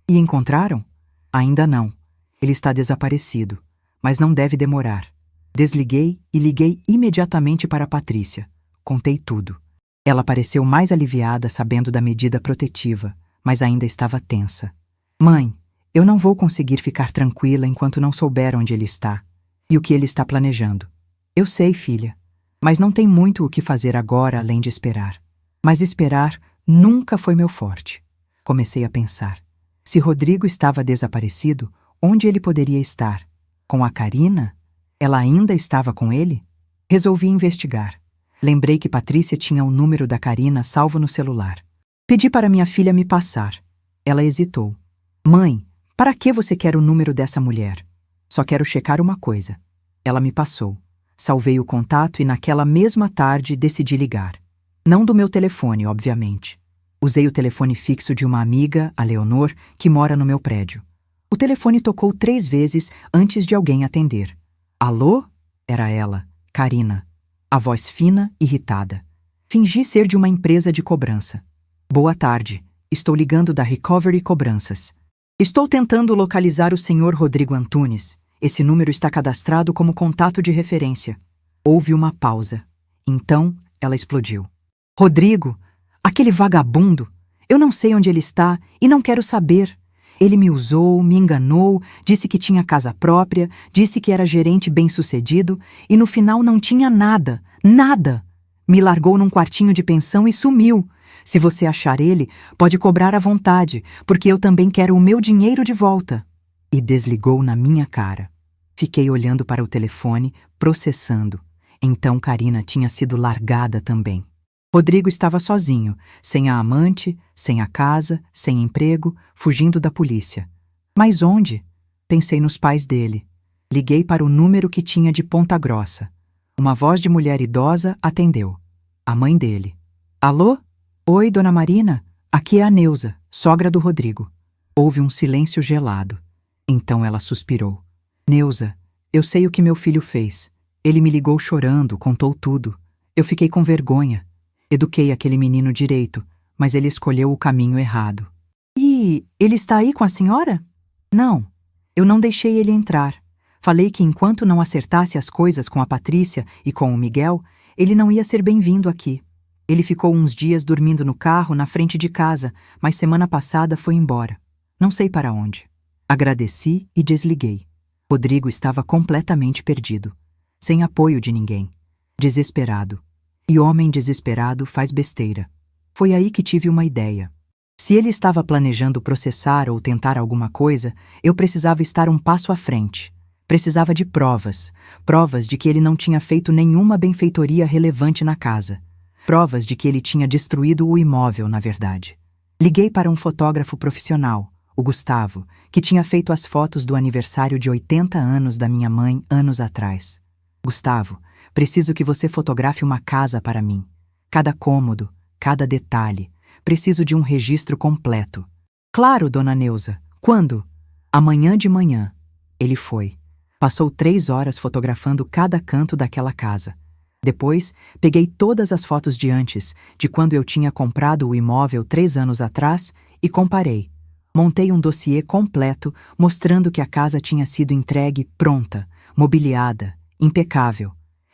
E encontraram? Ainda não. Ele está desaparecido, mas não deve demorar. Desliguei e liguei imediatamente para a Patrícia. Contei tudo. Ela pareceu mais aliviada sabendo da medida protetiva, mas ainda estava tensa. Mãe, eu não vou conseguir ficar tranquila enquanto não souber onde ele está e o que ele está planejando. Eu sei, filha, mas não tem muito o que fazer agora além de esperar. Mas esperar nunca foi meu forte. Comecei a pensar. Se Rodrigo estava desaparecido, onde ele poderia estar? Com a Karina? Ela ainda estava com ele? Resolvi investigar. Lembrei que Patrícia tinha o número da Karina salvo no celular. Pedi para minha filha me passar. Ela hesitou. Mãe, para que você quer o número dessa mulher? Só quero checar uma coisa. Ela me passou. Salvei o contato e naquela mesma tarde decidi ligar. Não do meu telefone, obviamente. Usei o telefone fixo de uma amiga, a Leonor, que mora no meu prédio. O telefone tocou 3 vezes antes de alguém atender. Alô? Era ela, Karina. A voz fina, irritada. Fingi ser de uma empresa de cobrança. Boa tarde. Estou ligando da Recovery Cobranças. Estou tentando localizar o senhor Rodrigo Antunes. Esse número está cadastrado como contato de referência. Houve uma pausa. Então, ela explodiu. Rodrigo, aquele vagabundo. Eu não sei onde ele está e não quero saber. Ele me usou, me enganou, disse que tinha casa própria, disse que era gerente bem-sucedido e no final não tinha nada, nada. Me largou num quartinho de pensão e sumiu. Se você achar ele, pode cobrar à vontade, porque eu também quero o meu dinheiro de volta. E desligou na minha cara. Fiquei olhando para o telefone, processando. Então Karina tinha sido largada também. Rodrigo estava sozinho, sem a amante, sem a casa, sem emprego, fugindo da polícia. Mas onde? Pensei nos pais dele. Liguei para o número que tinha de Ponta Grossa. Uma voz de mulher idosa atendeu. A mãe dele. Alô? Oi, dona Marina. Aqui é a Neuza, sogra do Rodrigo. Houve um silêncio gelado. Então ela suspirou. Neuza, eu sei o que meu filho fez. Ele me ligou chorando, contou tudo. Eu fiquei com vergonha. Eduquei aquele menino direito, mas ele escolheu o caminho errado. E ele está aí com a senhora? Não, eu não deixei ele entrar. Falei que enquanto não acertasse as coisas com a Patrícia e com o Miguel, ele não ia ser bem-vindo aqui. Ele ficou uns dias dormindo no carro na frente de casa, mas semana passada foi embora. Não sei para onde. Agradeci e desliguei. Rodrigo estava completamente perdido, sem apoio de ninguém, desesperado. E homem desesperado faz besteira. Foi aí que tive uma ideia. Se ele estava planejando processar ou tentar alguma coisa, eu precisava estar um passo à frente. Precisava de provas. Provas de que ele não tinha feito nenhuma benfeitoria relevante na casa. Provas de que ele tinha destruído o imóvel, na verdade. Liguei para um fotógrafo profissional, o Gustavo, que tinha feito as fotos do aniversário de 80 anos da minha mãe anos atrás. Gustavo, preciso que você fotografe uma casa para mim. Cada cômodo, cada detalhe. Preciso de um registro completo. Claro, dona Neuza. Quando? Amanhã de manhã. Ele foi. Passou 3 horas fotografando cada canto daquela casa. Depois, peguei todas as fotos de antes, de quando eu tinha comprado o imóvel 3 anos atrás, e comparei. Montei um dossiê completo, mostrando que a casa tinha sido entregue pronta, mobiliada, impecável.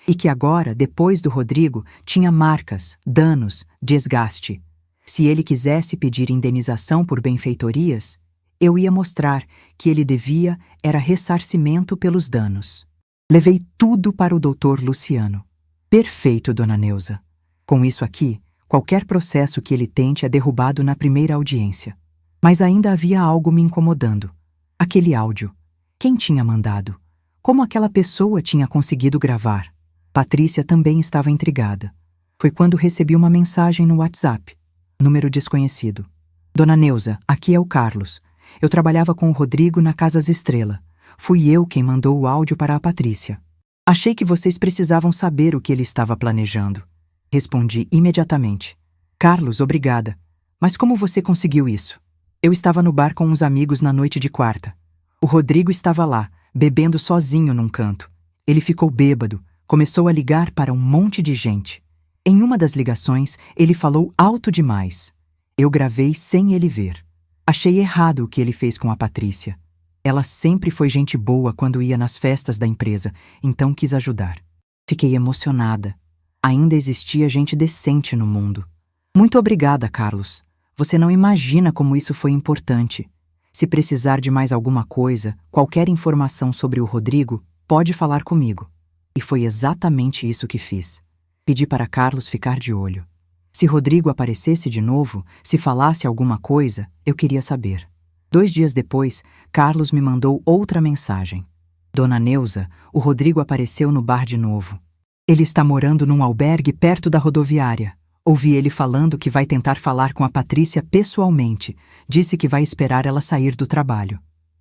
E que agora, depois do Rodrigo, tinha marcas, danos, desgaste. Se ele quisesse pedir indenização por benfeitorias, eu ia mostrar que ele devia era ressarcimento pelos danos. Levei tudo para o doutor Luciano. Perfeito, dona Neuza. Com isso aqui, qualquer processo que ele tente é derrubado na primeira audiência. Mas ainda havia algo me incomodando. Aquele áudio. Quem tinha mandado? Como aquela pessoa tinha conseguido gravar? Patrícia também estava intrigada. Foi quando recebi uma mensagem no WhatsApp. Número desconhecido. Dona Neuza, aqui é o Carlos. Eu trabalhava com o Rodrigo na Casas Estrela. Fui eu quem mandou o áudio para a Patrícia. Achei que vocês precisavam saber o que ele estava planejando. Respondi imediatamente. Carlos, obrigada. Mas como você conseguiu isso? Eu estava no bar com uns amigos na noite de quarta. O Rodrigo estava lá, bebendo sozinho num canto. Ele ficou bêbado, começou a ligar para um monte de gente. Em uma das ligações, ele falou alto demais. Eu gravei sem ele ver. Achei errado o que ele fez com a Patrícia. Ela sempre foi gente boa quando ia nas festas da empresa, então quis ajudar. Fiquei emocionada. Ainda existia gente decente no mundo. Muito obrigada, Carlos. Você não imagina como isso foi importante. Se precisar de mais alguma coisa, qualquer informação sobre o Rodrigo, pode falar comigo. E foi exatamente isso que fiz. Pedi para Carlos ficar de olho. Se Rodrigo aparecesse de novo, se falasse alguma coisa, eu queria saber. 2 dias depois, Carlos me mandou outra mensagem. Dona Neuza, o Rodrigo apareceu no bar de novo. Ele está morando num albergue perto da rodoviária. Ouvi ele falando que vai tentar falar com a Patrícia pessoalmente. Disse que vai esperar ela sair do trabalho.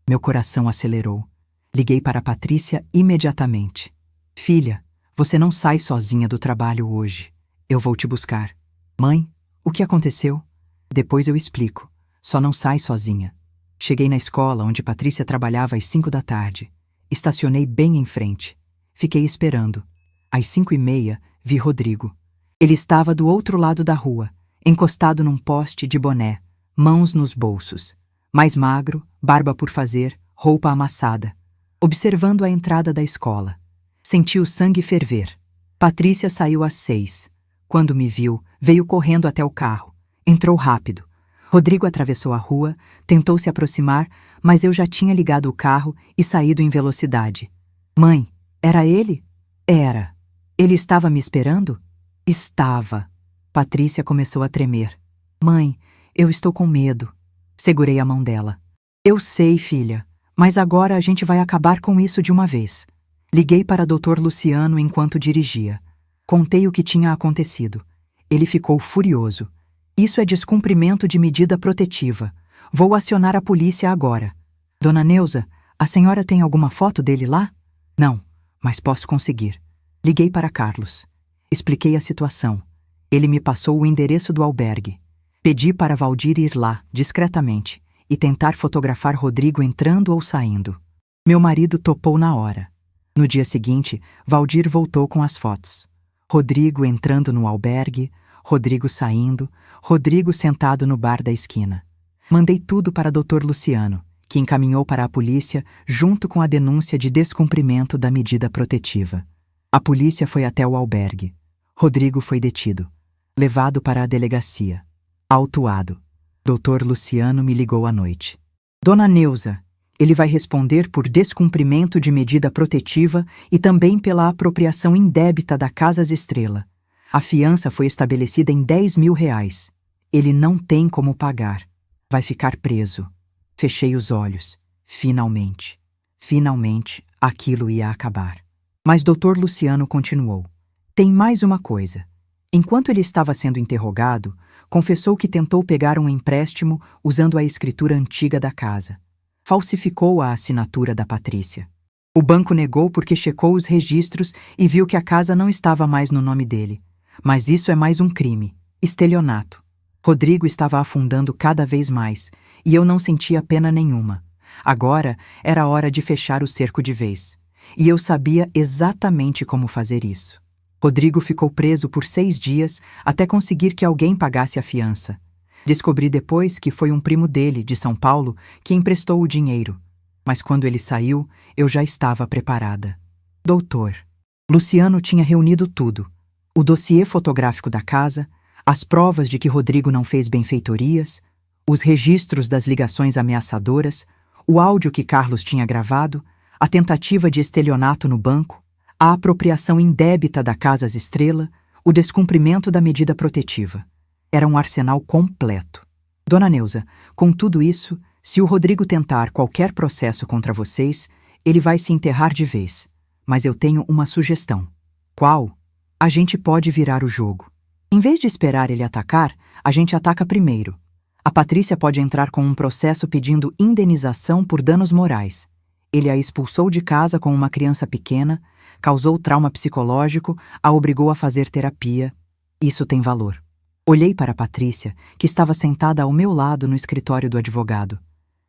Meu coração acelerou. Liguei para a Patrícia imediatamente. Filha, você não sai sozinha do trabalho hoje. Eu vou te buscar. Mãe, o que aconteceu? Depois eu explico. Só não sai sozinha. Cheguei na escola onde Patrícia trabalhava às 5 da tarde. Estacionei bem em frente. Fiquei esperando. Às 5:30, vi Rodrigo. Ele estava do outro lado da rua, encostado num poste de boné, mãos nos bolsos. Mais magro, barba por fazer, roupa amassada. Observando a entrada da escola. Senti o sangue ferver. Patrícia saiu às 6. Quando me viu, veio correndo até o carro. Entrou rápido. Rodrigo atravessou a rua, tentou se aproximar, mas eu já tinha ligado o carro e saído em velocidade. Mãe, era ele? Era. Ele estava me esperando? Estava. Patrícia começou a tremer. Mãe, eu estou com medo. Segurei a mão dela. Eu sei, filha, mas agora a gente vai acabar com isso de uma vez. Liguei para Dr. Luciano enquanto dirigia. Contei o que tinha acontecido. Ele ficou furioso. Isso é descumprimento de medida protetiva. Vou acionar a polícia agora. Dona Neuza, a senhora tem alguma foto dele lá? Não, mas posso conseguir. Liguei para Carlos. Expliquei a situação. Ele me passou o endereço do albergue. Pedi para Valdir ir lá, discretamente, e tentar fotografar Rodrigo entrando ou saindo. Meu marido topou na hora. No dia seguinte, Valdir voltou com as fotos. Rodrigo entrando no albergue, Rodrigo saindo, Rodrigo sentado no bar da esquina. Mandei tudo para Dr. Luciano, que encaminhou para a polícia junto com a denúncia de descumprimento da medida protetiva. A polícia foi até o albergue. Rodrigo foi detido. Levado para a delegacia. Autuado. Dr. Luciano me ligou à noite. Dona Neuza, ele vai responder por descumprimento de medida protetiva e também pela apropriação indébita da Casas Estrela. A fiança foi estabelecida em R$10.000. Ele não tem como pagar. Vai ficar preso. Fechei os olhos. Finalmente. Finalmente, aquilo ia acabar. Mas Dr. Luciano continuou. Tem mais uma coisa. Enquanto ele estava sendo interrogado, confessou que tentou pegar um empréstimo usando a escritura antiga da casa. Falsificou a assinatura da Patrícia. O banco negou porque checou os registros e viu que a casa não estava mais no nome dele. Mas isso é mais um crime, estelionato. Rodrigo estava afundando cada vez mais, e eu não sentia pena nenhuma. Agora era hora de fechar o cerco de vez. E eu sabia exatamente como fazer isso. Rodrigo ficou preso por 6 dias até conseguir que alguém pagasse a fiança. Descobri depois que foi um primo dele, de São Paulo, que emprestou o dinheiro. Mas quando ele saiu, eu já estava preparada. Doutor, Luciano tinha reunido tudo: o dossiê fotográfico da casa, as provas de que Rodrigo não fez benfeitorias, os registros das ligações ameaçadoras, o áudio que Carlos tinha gravado, a tentativa de estelionato no banco, a apropriação indébita da Casas Estrela, o descumprimento da medida protetiva. Era um arsenal completo. Dona Neuza, com tudo isso, se o Rodrigo tentar qualquer processo contra vocês, ele vai se enterrar de vez. Mas eu tenho uma sugestão. Qual? A gente pode virar o jogo. Em vez de esperar ele atacar, a gente ataca primeiro. A Patrícia pode entrar com um processo pedindo indenização por danos morais. Ele a expulsou de casa com uma criança pequena, causou trauma psicológico, a obrigou a fazer terapia. Isso tem valor. Olhei para a Patrícia, que estava sentada ao meu lado no escritório do advogado.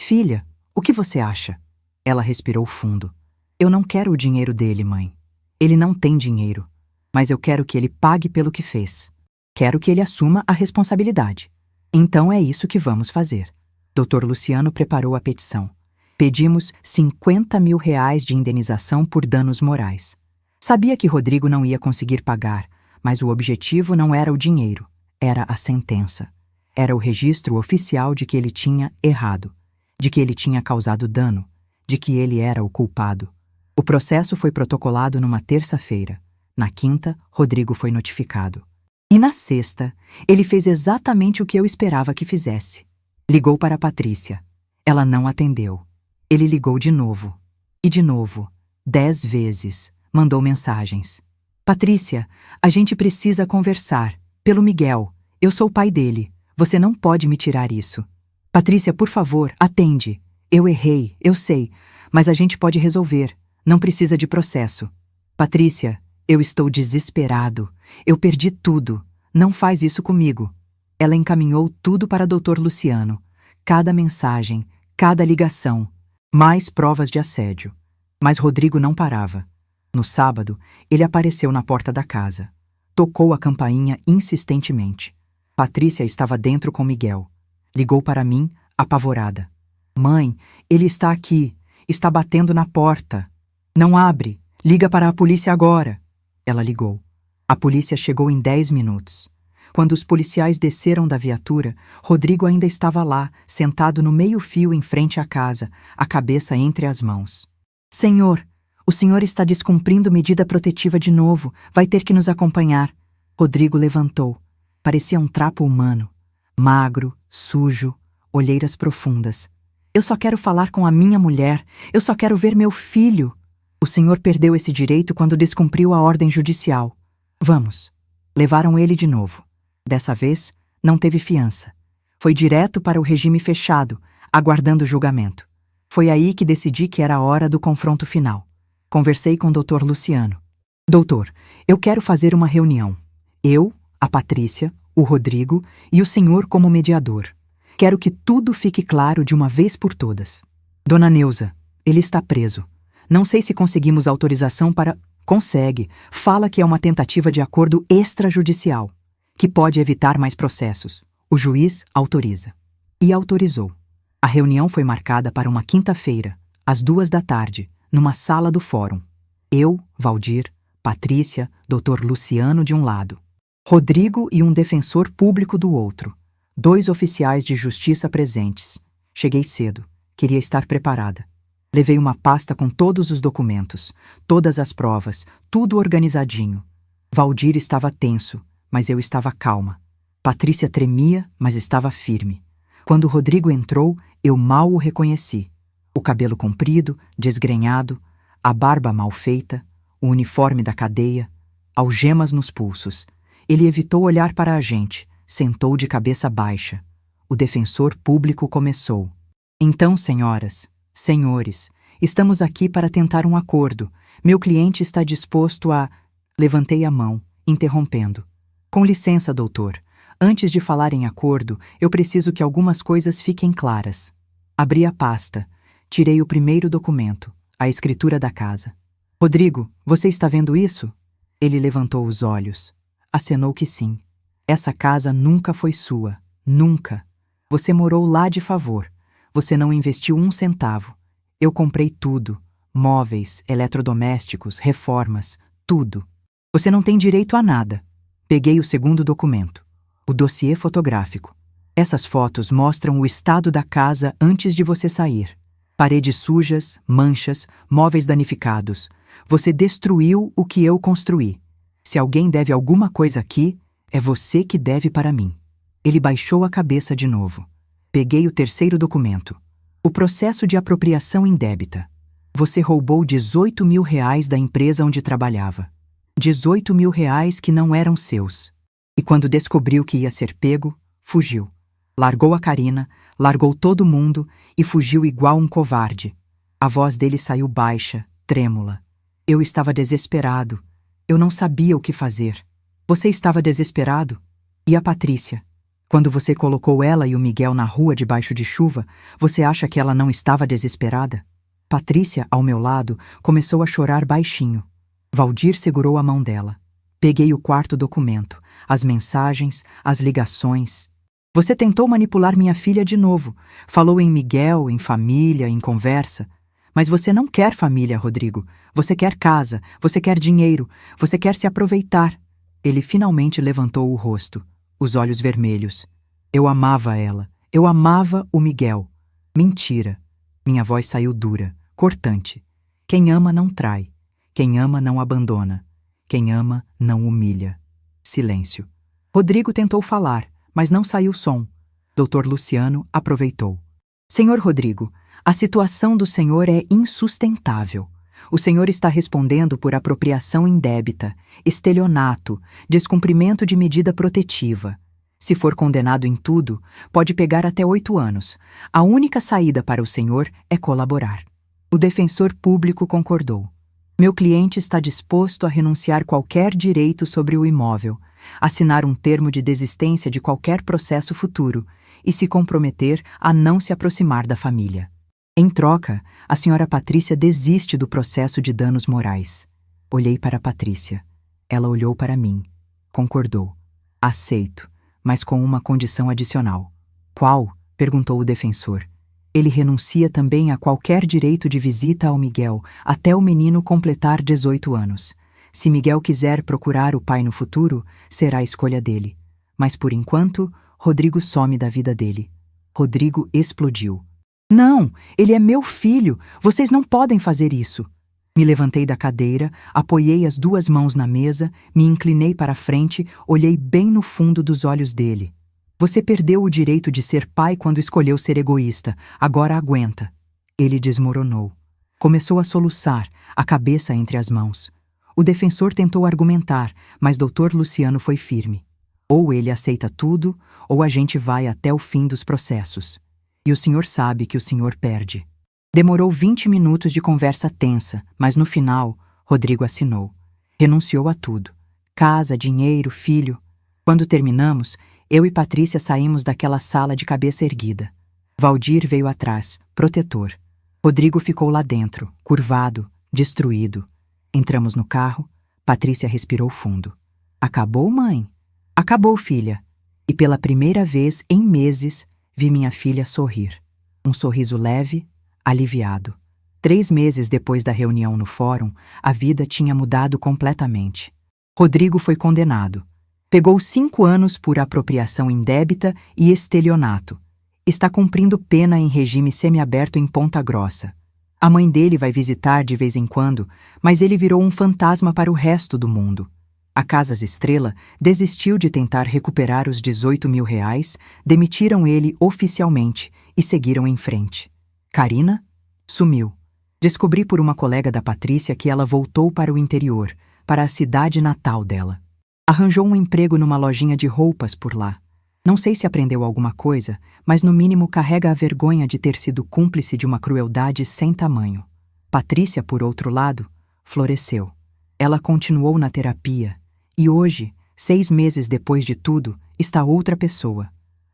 Filha, o que você acha? Ela respirou fundo. Eu não quero o dinheiro dele, mãe. Ele não tem dinheiro, mas eu quero que ele pague pelo que fez. Quero que ele assuma a responsabilidade. Então é isso que vamos fazer. Dr. Luciano preparou a petição. Pedimos R$50 mil de indenização por danos morais. Sabia que Rodrigo não ia conseguir pagar, mas o objetivo não era o dinheiro, era a sentença. Era o registro oficial de que ele tinha errado, de que ele tinha causado dano, de que ele era o culpado. O processo foi protocolado numa terça-feira. Na quinta, Rodrigo foi notificado. E na sexta, ele fez exatamente o que eu esperava que fizesse. Ligou para a Patrícia. Ela não atendeu. Ele ligou de novo. E de novo. 10 vezes. Mandou mensagens. Patrícia, a gente precisa conversar. Pelo Miguel. Eu sou o pai dele. Você não pode me tirar isso. Patrícia, por favor, atende. Eu errei, eu sei. Mas a gente pode resolver. Não precisa de processo. Patrícia, eu estou desesperado. Eu perdi tudo. Não faz isso comigo. Ela encaminhou tudo para Dr. Luciano. Cada mensagem, cada ligação. Mais provas de assédio. Mas Rodrigo não parava. No sábado, ele apareceu na porta da casa. Tocou a campainha insistentemente. Patrícia estava dentro com Miguel. Ligou para mim, apavorada. Mãe, ele está aqui. Está batendo na porta. Não abre. Liga para a polícia agora. Ela ligou. A polícia chegou em 10 minutos. Quando os policiais desceram da viatura, Rodrigo ainda estava lá, sentado no meio-fio em frente à casa, a cabeça entre as mãos. Senhor, o senhor está descumprindo medida protetiva de novo. Vai ter que nos acompanhar. Rodrigo levantou. Parecia um trapo humano. Magro, sujo, olheiras profundas. Eu só quero falar com a minha mulher. Eu só quero ver meu filho. O senhor perdeu esse direito quando descumpriu a ordem judicial. Vamos. Levaram ele de novo. Dessa vez, não teve fiança. Foi direto para o regime fechado, aguardando o julgamento. Foi aí que decidi que era a hora do confronto final. Conversei com o Dr. Luciano. Doutor, eu quero fazer uma reunião. Eu, a Patrícia, o Rodrigo e o senhor como mediador. Quero que tudo fique claro de uma vez por todas. Dona Neuza, ele está preso. Não sei se conseguimos autorização para... Consegue. Fala que é uma tentativa de acordo extrajudicial, que pode evitar mais processos. O juiz autoriza. E autorizou. A reunião foi marcada para uma quinta-feira, às 14h, numa sala do fórum. Eu, Valdir, Patrícia, Dr. Luciano de um lado. Rodrigo e um defensor público do outro. 2 oficiais de justiça presentes. Cheguei cedo. Queria estar preparada. Levei uma pasta com todos os documentos, todas as provas, tudo organizadinho. Valdir estava tenso, mas eu estava calma. Patrícia tremia, mas estava firme. Quando Rodrigo entrou, eu mal o reconheci. O cabelo comprido, desgrenhado, a barba mal feita, o uniforme da cadeia, algemas nos pulsos. Ele evitou olhar para a gente, sentou de cabeça baixa. O defensor público começou. Então, senhoras, senhores, estamos aqui para tentar um acordo. Meu cliente está disposto a... Levantei a mão, interrompendo. Com licença, doutor. Antes de falar em acordo, eu preciso que algumas coisas fiquem claras. Abri a pasta. Tirei o primeiro documento, a escritura da casa. Rodrigo, você está vendo isso? Ele levantou os olhos. Acenou que sim. Essa casa nunca foi sua. Nunca. Você morou lá de favor. Você não investiu 1 centavo. Eu comprei tudo. Móveis, eletrodomésticos, reformas. tudo. Você não tem direito a nada. Peguei o segundo documento, o dossiê fotográfico. Essas fotos mostram o estado da casa antes de você sair. Paredes sujas, manchas, móveis danificados. Você destruiu o que eu construí. Se alguém deve alguma coisa aqui, é você que deve para mim. Ele baixou a cabeça de novo. Peguei o terceiro documento. O processo de apropriação indébita. Você roubou R$18.000 da empresa onde trabalhava. R$18.000 que não eram seus. E quando descobriu que ia ser pego, fugiu. Largou a Karina, largou todo mundo e fugiu igual um covarde. A voz dele saiu baixa, trêmula. Eu estava desesperado. Eu não sabia o que fazer. Você estava desesperado? E a Patrícia? Quando você colocou ela e o Miguel na rua debaixo de chuva, você acha que ela não estava desesperada? Patrícia, ao meu lado, começou a chorar baixinho. Valdir segurou a mão dela. Peguei o quarto documento, as mensagens, as ligações. Você tentou manipular minha filha de novo. Falou em Miguel, em família, em conversa. Mas você não quer família, Rodrigo. Você quer casa, você quer dinheiro, você quer se aproveitar. Ele finalmente levantou o rosto, os olhos vermelhos. Eu amava ela. Eu amava o Miguel. Mentira. Minha voz saiu dura, cortante. Quem ama não trai. Quem ama não abandona. Quem ama não humilha. Silêncio. Rodrigo tentou falar, mas não saiu som. Dr. Luciano aproveitou. Senhor Rodrigo, a situação do senhor é insustentável. O senhor está respondendo por apropriação indébita, estelionato, descumprimento de medida protetiva. Se for condenado em tudo, pode pegar até 8 anos. A única saída para o senhor é colaborar. O defensor público concordou. Meu cliente está disposto a renunciar qualquer direito sobre o imóvel, assinar um termo de desistência de qualquer processo futuro e se comprometer a não se aproximar da família. Em troca, a senhora Patrícia desiste do processo de danos morais. Olhei para Patrícia. Ela olhou para mim. Concordou. Aceito, mas com uma condição adicional. Qual? Perguntou o defensor. Ele renuncia também a qualquer direito de visita ao Miguel até o menino completar 18 anos. Se Miguel quiser procurar o pai no futuro, será a escolha dele. Mas por enquanto, Rodrigo some da vida dele. Rodrigo explodiu. Não, ele é meu filho. Vocês não podem fazer isso. Me levantei da cadeira, apoiei as 2 mãos na mesa, me inclinei para a frente, olhei bem no fundo dos olhos dele. Você perdeu o direito de ser pai quando escolheu ser egoísta. Agora aguenta. Ele desmoronou. Começou a soluçar, a cabeça entre as mãos. O defensor tentou argumentar, mas Dr. Luciano foi firme. Ou ele aceita tudo, ou a gente vai até o fim dos processos. E o senhor sabe que o senhor perde. Demorou 20 minutos de conversa tensa, mas no final, Rodrigo assinou. Renunciou a tudo. Casa, dinheiro, filho. Quando terminamos, eu e Patrícia saímos daquela sala de cabeça erguida. Valdir veio atrás, protetor. Rodrigo ficou lá dentro, curvado, destruído. Entramos no carro. Patrícia respirou fundo. Acabou, mãe? Acabou, filha. E pela primeira vez em meses, vi minha filha sorrir. Um sorriso leve, aliviado. 3 meses depois da reunião no fórum, a vida tinha mudado completamente. Rodrigo foi condenado. Pegou 5 anos por apropriação indébita e estelionato. Está cumprindo pena em regime semiaberto em Ponta Grossa. A mãe dele vai visitar de vez em quando, mas ele virou um fantasma para o resto do mundo. A Casas Estrela desistiu de tentar recuperar os R$18.000, demitiram ele oficialmente e seguiram em frente. Karina sumiu. Descobri por uma colega da Patrícia que ela voltou para o interior, para a cidade natal dela. Arranjou um emprego numa lojinha de roupas por lá. Não sei se aprendeu alguma coisa, mas no mínimo carrega a vergonha de ter sido cúmplice de uma crueldade sem tamanho. Patrícia, por outro lado, floresceu. Ela continuou na terapia e hoje, 6 meses depois de tudo, está outra pessoa.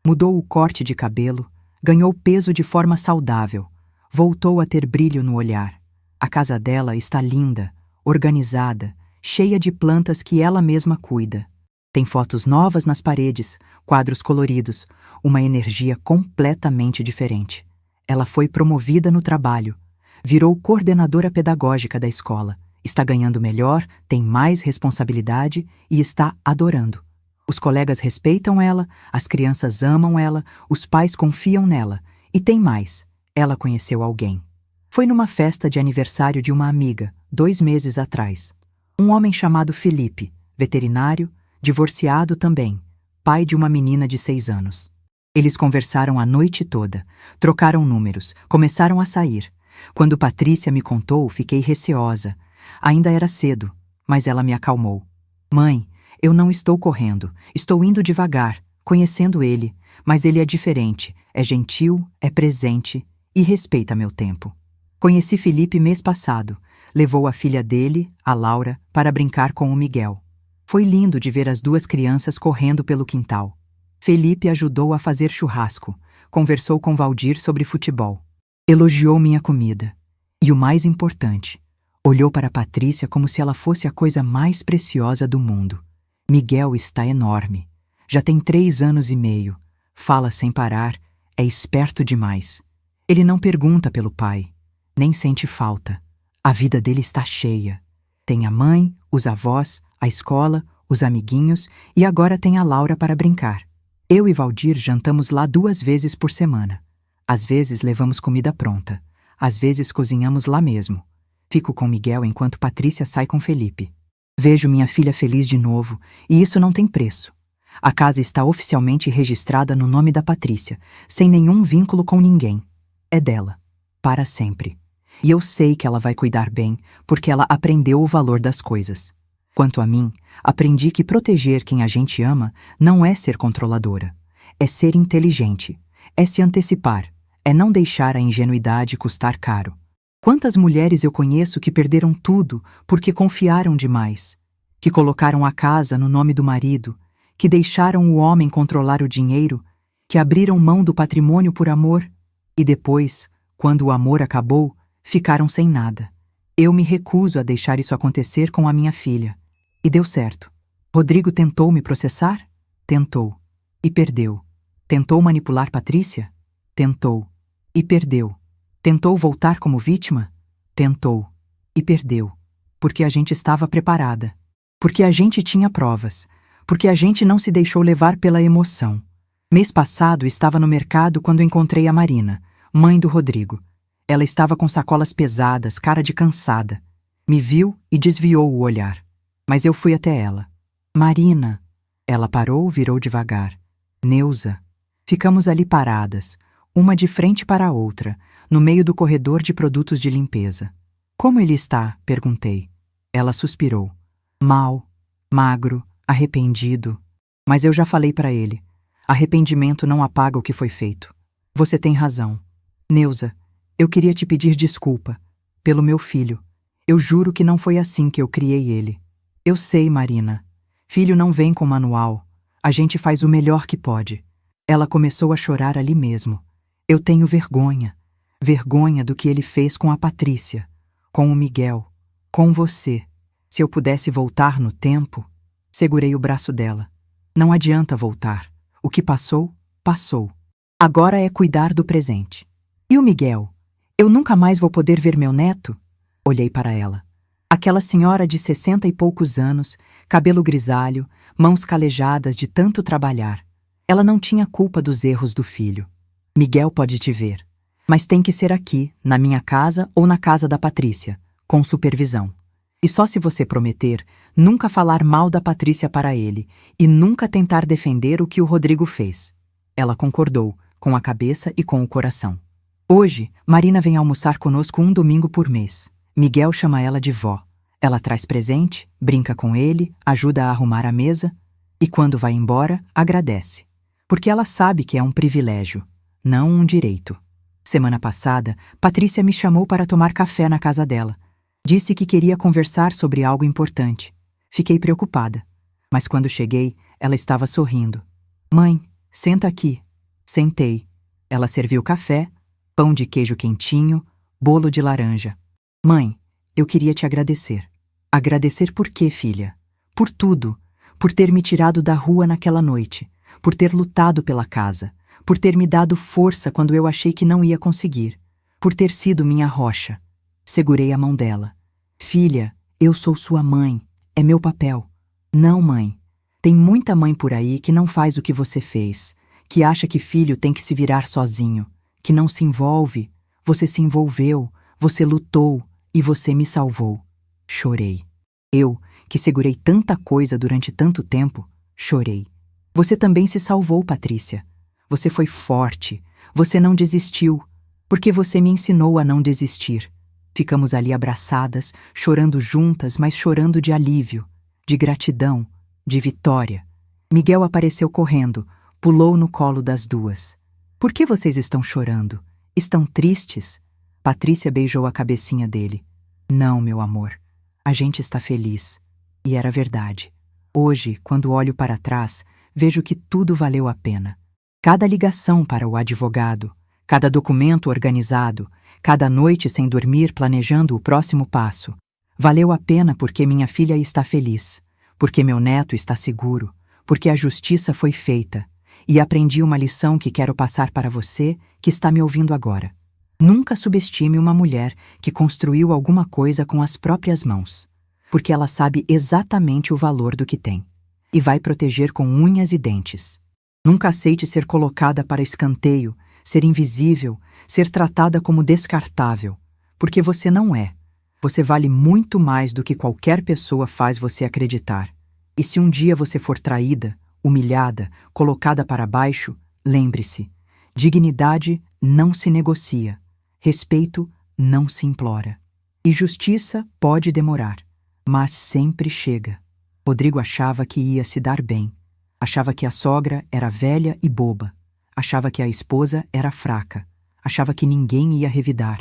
Mudou o corte de cabelo, ganhou peso de forma saudável, voltou a ter brilho no olhar. A casa dela está linda, organizada, cheia de plantas que ela mesma cuida. Tem fotos novas nas paredes, quadros coloridos, uma energia completamente diferente. Ela foi promovida no trabalho, virou coordenadora pedagógica da escola Está ganhando melhor, tem mais responsabilidade e está adorando. Os colegas respeitam ela, as crianças amam ela, os pais confiam nela. E tem mais, ela conheceu alguém. Foi numa festa de aniversário de uma amiga, 2 meses atrás. Um homem chamado Felipe, veterinário, divorciado também, pai de uma menina de 6 anos. Eles conversaram a noite toda, trocaram números, começaram a sair. Quando Patrícia me contou, fiquei receosa. Ainda era cedo, mas ela me acalmou. Mãe, eu não estou correndo, estou indo devagar, conhecendo ele, mas ele é diferente, é gentil, é presente e respeita meu tempo. Conheci Felipe mês passado, levou a filha dele, a Laura, para brincar com o Miguel. Foi lindo de ver as 2 crianças correndo pelo quintal. Felipe ajudou a fazer churrasco, conversou com Valdir sobre futebol. Elogiou minha comida. E o mais importante, olhou para Patrícia como se ela fosse a coisa mais preciosa do mundo. Miguel está enorme. Já tem 3 anos e meio. Fala sem parar, é esperto demais. Ele não pergunta pelo pai, nem sente falta. A vida dele está cheia. Tem a mãe, os avós, a escola, os amiguinhos e agora tem a Laura para brincar. Eu e Valdir jantamos lá 2 vezes por semana. Às vezes levamos comida pronta. Às vezes cozinhamos lá mesmo. Fico com Miguel enquanto Patrícia sai com Felipe. Vejo minha filha feliz de novo e isso não tem preço. A casa está oficialmente registrada no nome da Patrícia, sem nenhum vínculo com ninguém. É dela, para sempre. E eu sei que ela vai cuidar bem, porque ela aprendeu o valor das coisas. Quanto a mim, aprendi que proteger quem a gente ama não é ser controladora. É ser inteligente. É se antecipar. É não deixar a ingenuidade custar caro. Quantas mulheres eu conheço que perderam tudo porque confiaram demais, que colocaram a casa no nome do marido, que deixaram o homem controlar o dinheiro, que abriram mão do patrimônio por amor e depois, quando o amor acabou, ficaram sem nada. Eu me recuso a deixar isso acontecer com a minha filha. E deu certo. Rodrigo tentou me processar? Tentou. E perdeu. Tentou manipular Patrícia? Tentou. E perdeu. Tentou voltar como vítima? Tentou. E perdeu. Porque a gente estava preparada. Porque a gente tinha provas. Porque a gente não se deixou levar pela emoção. Mês passado estava no mercado quando encontrei a Marina, mãe do Rodrigo. Ela estava com sacolas pesadas, cara de cansada. Me viu e desviou o olhar. Mas eu fui até ela. Marina. Ela parou, virou devagar. Neuza. Ficamos ali paradas, uma de frente para a outra, no meio do corredor de produtos de limpeza. Como ele está? Perguntei. Ela suspirou. Mal, magro, arrependido. Mas eu já falei para ele. Arrependimento não apaga o que foi feito. Você tem razão. Neuza, eu queria te pedir desculpa. Pelo meu filho. Eu juro que não foi assim que eu criei ele. Eu sei, Marina. Filho não vem com manual. A gente faz o melhor que pode. Ela começou a chorar ali mesmo. Eu tenho vergonha. Vergonha do que ele fez com a Patrícia, com o Miguel, com você. Se eu pudesse voltar no tempo... Segurei o braço dela. Não adianta voltar. O que passou, passou. Agora é cuidar do presente. E o Miguel? Eu nunca mais vou poder ver meu neto? Olhei para ela. Aquela senhora de 60 e poucos anos, cabelo grisalho, mãos calejadas de tanto trabalhar. Ela não tinha culpa dos erros do filho. Miguel pode te ver, mas tem que ser aqui, na minha casa ou na casa da Patrícia, com supervisão. E só se você prometer nunca falar mal da Patrícia para ele e nunca tentar defender o que o Rodrigo fez. Ela concordou, com a cabeça e com o coração. Hoje, Marina vem almoçar conosco um domingo por mês. Miguel chama ela de vó. Ela traz presente, brinca com ele, ajuda a arrumar a mesa e, quando vai embora, agradece. Porque ela sabe que é um privilégio, não um direito. Semana passada, Patrícia me chamou para tomar café na casa dela. Disse que queria conversar sobre algo importante. Fiquei preocupada. Mas quando cheguei, ela estava sorrindo. Mãe, senta aqui. Sentei. Ela serviu café, pão de queijo quentinho, bolo de laranja. Mãe, eu queria te agradecer. Agradecer por quê, filha? Por tudo. Por ter me tirado da rua naquela noite. Por ter lutado pela casa. Por ter me dado força quando eu achei que não ia conseguir. Por ter sido minha rocha. Segurei a mão dela. Filha, Eu sou sua mãe. É meu papel. Não, mãe. Tem muita mãe por aí que não faz o que você fez, que acha que filho tem que se virar sozinho, que não se envolve. Você se envolveu, você lutou e você me salvou. Chorei. Eu, que segurei tanta coisa durante tanto tempo, chorei. Você também se salvou, Patrícia. Você foi forte. Você não desistiu, porque você me ensinou a não desistir. Ficamos ali abraçadas, chorando juntas, mas chorando de alívio, de gratidão, de vitória. Miguel apareceu correndo, pulou no colo das duas. Por que vocês estão chorando? Estão tristes? Patrícia beijou a cabecinha dele. Não, meu amor. A gente está feliz. E era verdade. Hoje, quando olho para trás, vejo que tudo valeu a pena. Cada ligação para o advogado, cada documento organizado, cada noite sem dormir planejando o próximo passo. Valeu a pena porque minha filha está feliz, porque meu neto está seguro, porque a justiça foi feita. E aprendi uma lição que quero passar para você que está me ouvindo agora. Nunca subestime uma mulher que construiu alguma coisa com as próprias mãos, porque ela sabe exatamente o valor do que tem e vai proteger com unhas e dentes. Nunca aceite ser colocada para escanteio, ser invisível, ser tratada como descartável, porque você não é. Você vale muito mais do que qualquer pessoa faz você acreditar. E se um dia você for traída, humilhada, colocada para baixo, lembre-se: dignidade não se negocia, respeito não se implora. E justiça pode demorar, mas sempre chega. Rodrigo achava que ia se dar bem. Achava que a sogra era velha e boba. Achava que a esposa era fraca. Achava que ninguém ia revidar.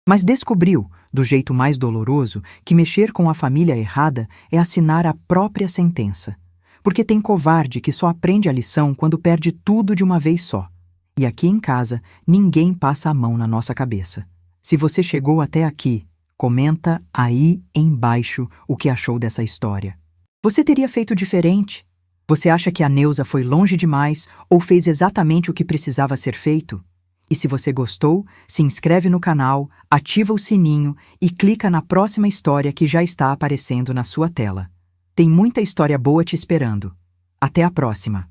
Mas descobriu, do jeito mais doloroso, que mexer com a família errada é assinar a própria sentença. Porque tem covarde que só aprende a lição quando perde tudo de uma vez só. E aqui em casa, ninguém passa a mão na nossa cabeça. Se você chegou até aqui, comenta aí embaixo o que achou dessa história. Você teria feito diferente? Você acha que a Neuza foi longe demais ou fez exatamente o que precisava ser feito? E se você gostou, se inscreve no canal, ativa o sininho e clica na próxima história que já está aparecendo na sua tela. Tem muita história boa te esperando. Até a próxima!